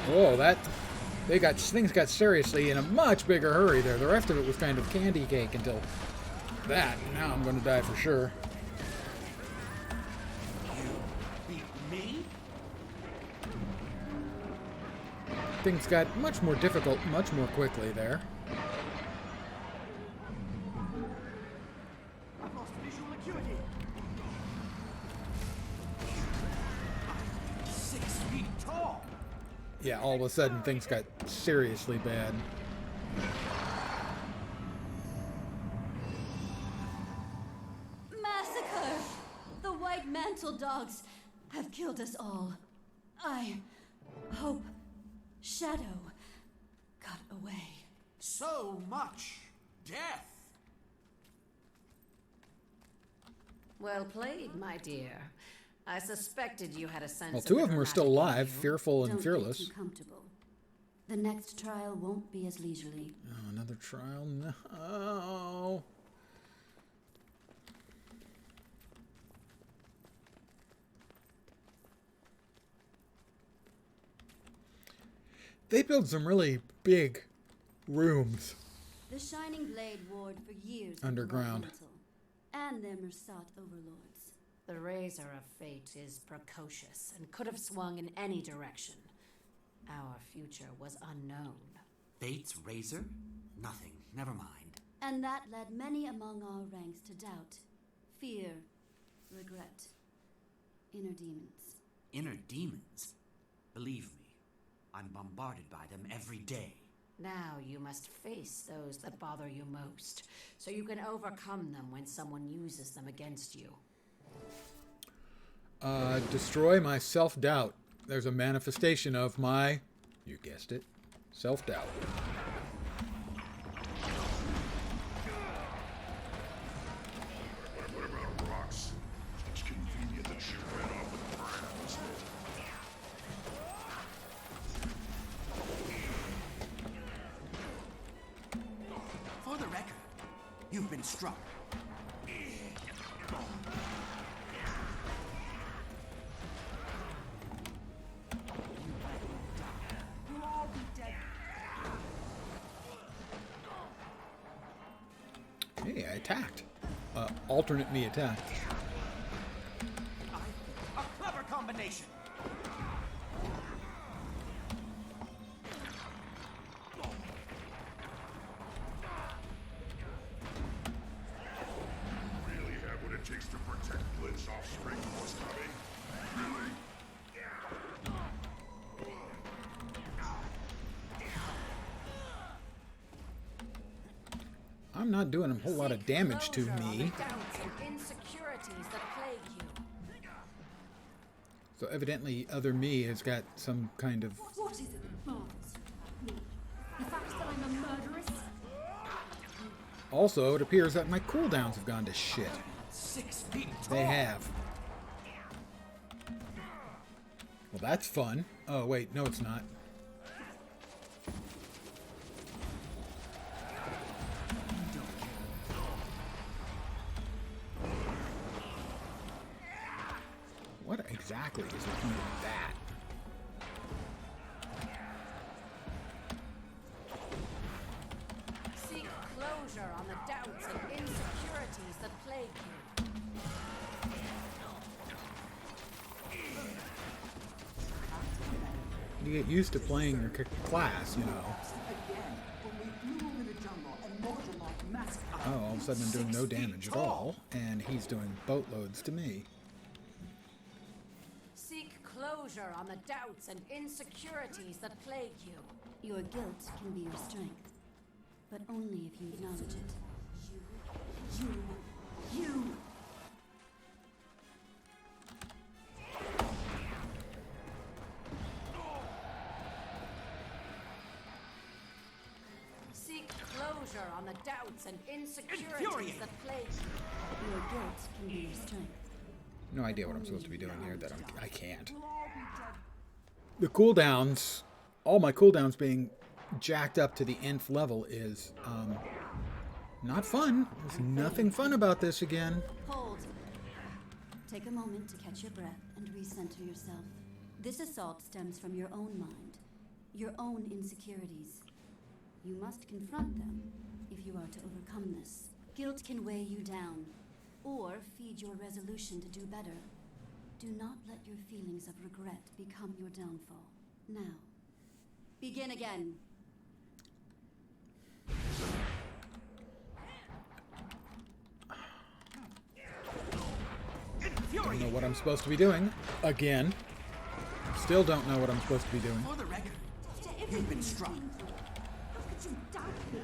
Whoa, things got seriously in a much bigger hurry there. The rest of it was kind of candy cake until that. Now I'm going to die for sure. You beat me? Things got much more difficult much more quickly there. I've lost visual acuity. 6 feet tall. Yeah, all of a sudden things got seriously bad. Massacre! The White Mantle Dogs have killed us all. I hope Shadow got away. So much death. Well played, my dear. I suspected you had a sense Well, of two of them are still alive, you. fearful and Don't fearless. get too comfortable. The next trial won't be as leisurely. Oh, another trial? No. They build some really big rooms. The Shining Blade warred for years Underground. with the White Mantle and their Mersat overlords. The razor of fate is precocious and could have swung in any direction. Our future was unknown. Fate's razor? Nothing. Never mind. And that led many among our ranks to doubt, fear, regret, inner demons. Inner demons? Believe me, I'm bombarded by them every day. Now you must face those that bother you most, so you can overcome them when someone uses them against you. Destroy my self-doubt. There's a manifestation of my, you guessed it, self-doubt. What about rocks? It's convenient that she ran off with the ground, isn't it? For the record, you've been struck. You'll all be dead. Hey, I attacked. Alternate me attacked. A clever combination. Really have what it takes to protect Blitz offspring from what's coming? Really? I'm not doing a whole lot of damage to me. Doubts and insecurities that plague you. So evidently other me has got some kind of... What is it, Mons? Me? The fact that I'm a murderess? Also, it appears that my cooldowns have gone to shit. 6 feet tall. They have. Well, that's fun. Oh, wait, no it's not. What exactly is the point of that? plague you. You get used to playing your class, you know. Oh, all of a sudden I'm doing no damage at all, and he's doing boatloads to me. Seek closure on the doubts and insecurities that plague you. Your guilt can be your strength, but only if you acknowledge it. You! Seek closure on the doubts and insecurities that plague you. Your guilt can be your strength. No idea what I'm supposed to be doing here. I can't. The cooldowns, all my cooldowns being jacked up to the nth level is not fun. There's nothing fun about this again. Hold. Take a moment to catch your breath and recenter yourself. This assault stems from your own mind, your own insecurities. You must confront them if you are to overcome this. Guilt can weigh you down, or feed your resolution to do better. Do not let your feelings of regret become your downfall. Now, begin again. Don't know what I'm supposed to be doing. Again. Still don't know what I'm supposed to be doing. For the record, you've been struck. How could you doubt me?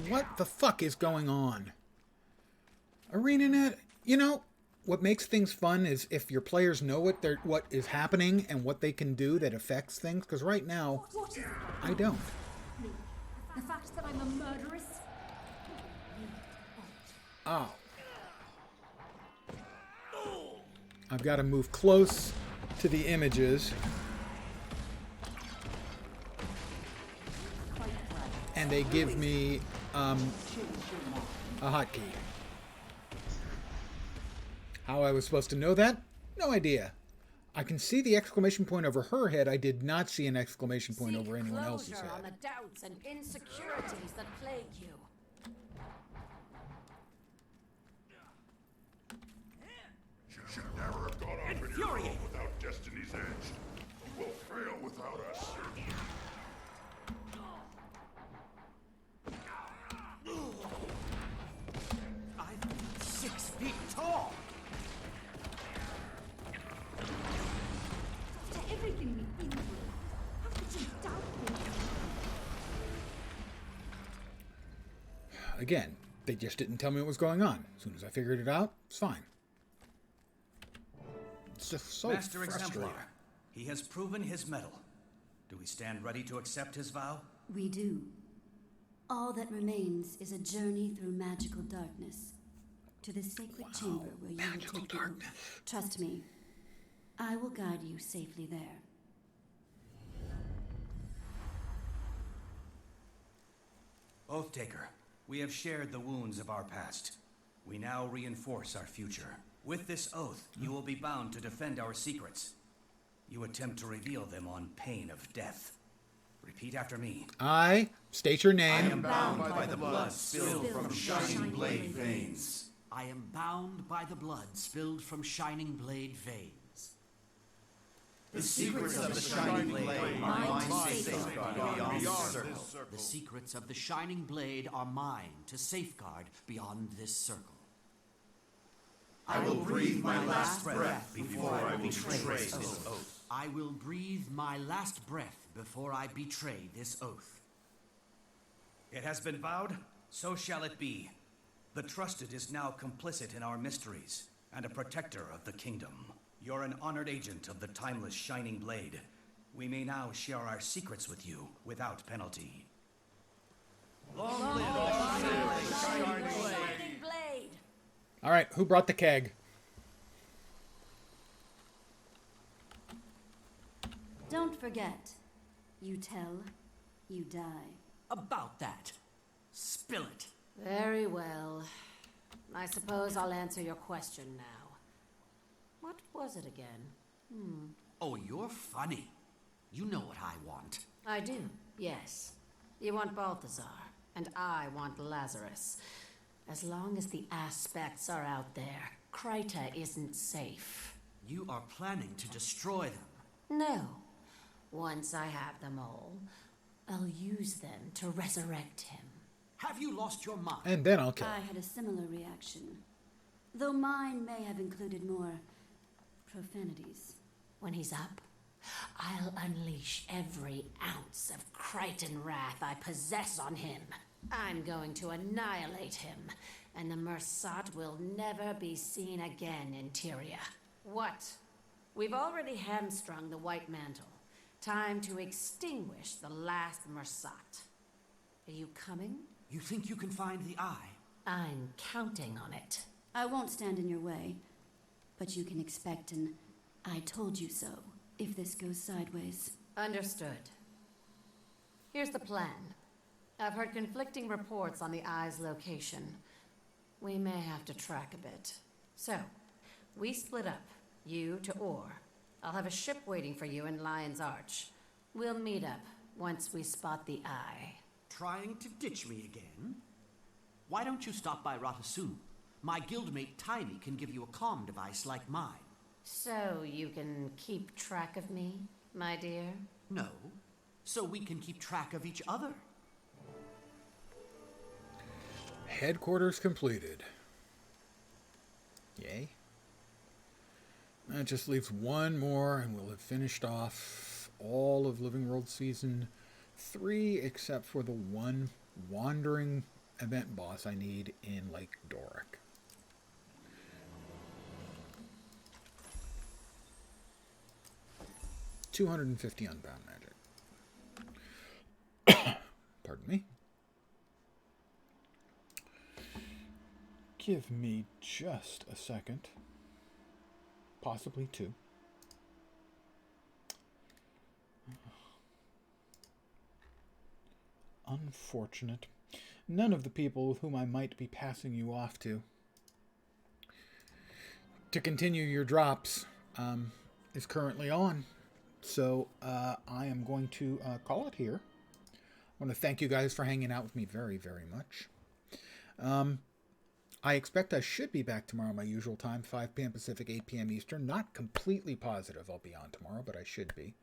What the fuck is going on? ArenaNet, you know, what makes things fun is if your players know what is happening and what they can do that affects things, because right now, I don't. The fact that I'm a murderess? Oh. I've got to move close to the images. And they give me a hotkey. How I was supposed to know that? No idea. I can see the exclamation point over her head. I did not see an exclamation point over anyone else's head. On the doubts and insecurities that plague you. You should never have gone off in your own without Destiny's Edge. You will fail without us. I'm 6 feet tall. After everything we've been through, how could you doubt me? Again, they just didn't tell me what was going on. As soon as I figured it out, it's fine. It's just so Master frustrating. Exemplar, he has proven his mettle. Do we stand ready to accept his vow? We do. All that remains is a journey through magical darkness to the sacred chamber where you will take the oath. Trust me, I will guide you safely there. Oath Taker, we have shared the wounds of our past. We now reinforce our future. With this oath, you will be bound to defend our secrets. You attempt to reveal them on pain of death. Repeat after me. I state your name. I am bound by the blood spilled from shining blade veins. I am bound by the blood spilled from shining blade veins. The secrets of the shining blade are mine to safeguard beyond this circle. The secrets of the shining blade are mine to safeguard beyond this circle. I will breathe my last breath before I betray this oath. I will breathe my last breath before I betray this oath. It has been vowed, so shall it be. The trusted is now complicit in our mysteries, and a protector of the kingdom. You're an honored agent of the timeless Shining Blade. We may now share our secrets with you without penalty. Long live the Shining Blade! All right, who brought the keg? Don't forget, you tell, you die. About that. Spill it. Very well. I suppose I'll answer your question now. What was it again? Oh, you're funny. You know what I want. I do, yes. You want Balthazar, and I want Lazarus. As long as the aspects are out there, Kryta isn't safe. You are planning to destroy them? No. Once I have them all, I'll use them to resurrect him. Have you lost your mind? And then I'll kill him. I had a similar reaction. Though mine may have included more profanities. When he's up, I'll unleash every ounce of Krytan wrath I possess on him. I'm going to annihilate him, and the Mersat will never be seen again in Tyria. What? We've already hamstrung the White Mantle. Time to extinguish the last Mersat. Are you coming? You think you can find the eye? I'm counting on it. I won't stand in your way, but you can expect an "I told you so" if this goes sideways. Understood. Here's the plan. I've heard conflicting reports on the eye's location. We may have to track a bit. So, we split up, you to Ore. I'll have a ship waiting for you in Lion's Arch. We'll meet up once we spot the eye. Trying to ditch me again? Why don't you stop by Ratasu? My guildmate Tiny can give you a comm device like mine. So you can keep track of me, my dear? No, so we can keep track of each other. Headquarters completed. Yay. That just leaves one more, and we'll have finished off all of Living World Season 3, except for the one wandering event boss I need in Lake Doric. $250 unbound magic. Pardon me. Give me just a second. Possibly two. Unfortunate. None of the people whom I might be passing you off to continue your drops is currently on. So I am going to call it here. I want to thank you guys for hanging out with me very, very much. I expect I should be back tomorrow at my usual time, 5 p.m. Pacific, 8 p.m. Eastern. Not completely positive I'll be on tomorrow, but I should be.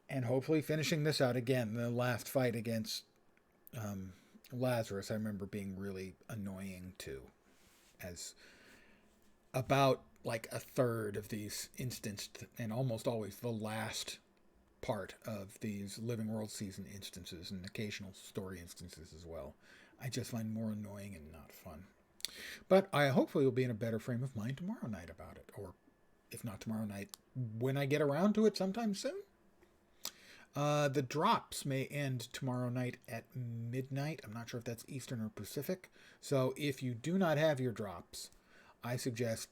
And hopefully finishing this out again. The last fight against Lazarus, I remember being really annoying too. As about like a third of these instanced, and almost always the last part of these Living World Season instances, and occasional story instances as well, I just find more annoying and not fun. But I hopefully will be in a better frame of mind tomorrow night about it. Or if not tomorrow night, when I get around to it sometime soon. The drops may end tomorrow night at midnight. I'm not sure if that's Eastern or Pacific. So if you do not have your drops, I suggest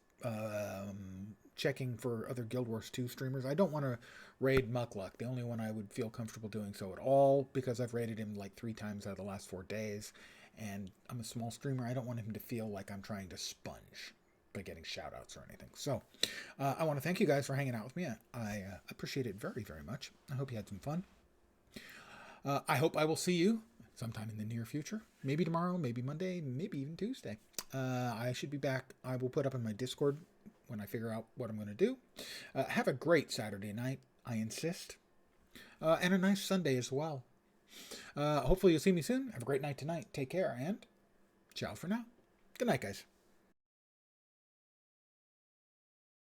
checking for other Guild Wars 2 streamers. I don't want to raid Muckluck. The only one I would feel comfortable doing so at all, because I've raided him like 3 times out of the last 4 days. And I'm a small streamer. I don't want him to feel like I'm trying to sponge by getting shout-outs or anything. So I want to thank you guys for hanging out with me. I appreciate it very, very much. I hope you had some fun. I hope I will see you sometime in the near future. Maybe tomorrow, maybe Monday, maybe even Tuesday. I should be back. I will put up in my Discord when I figure out what I'm going to do. Have a great Saturday night, I insist. And a nice Sunday as well. Hopefully you'll see me soon. Have a great night tonight. Take care, and ciao for now. Good night, guys.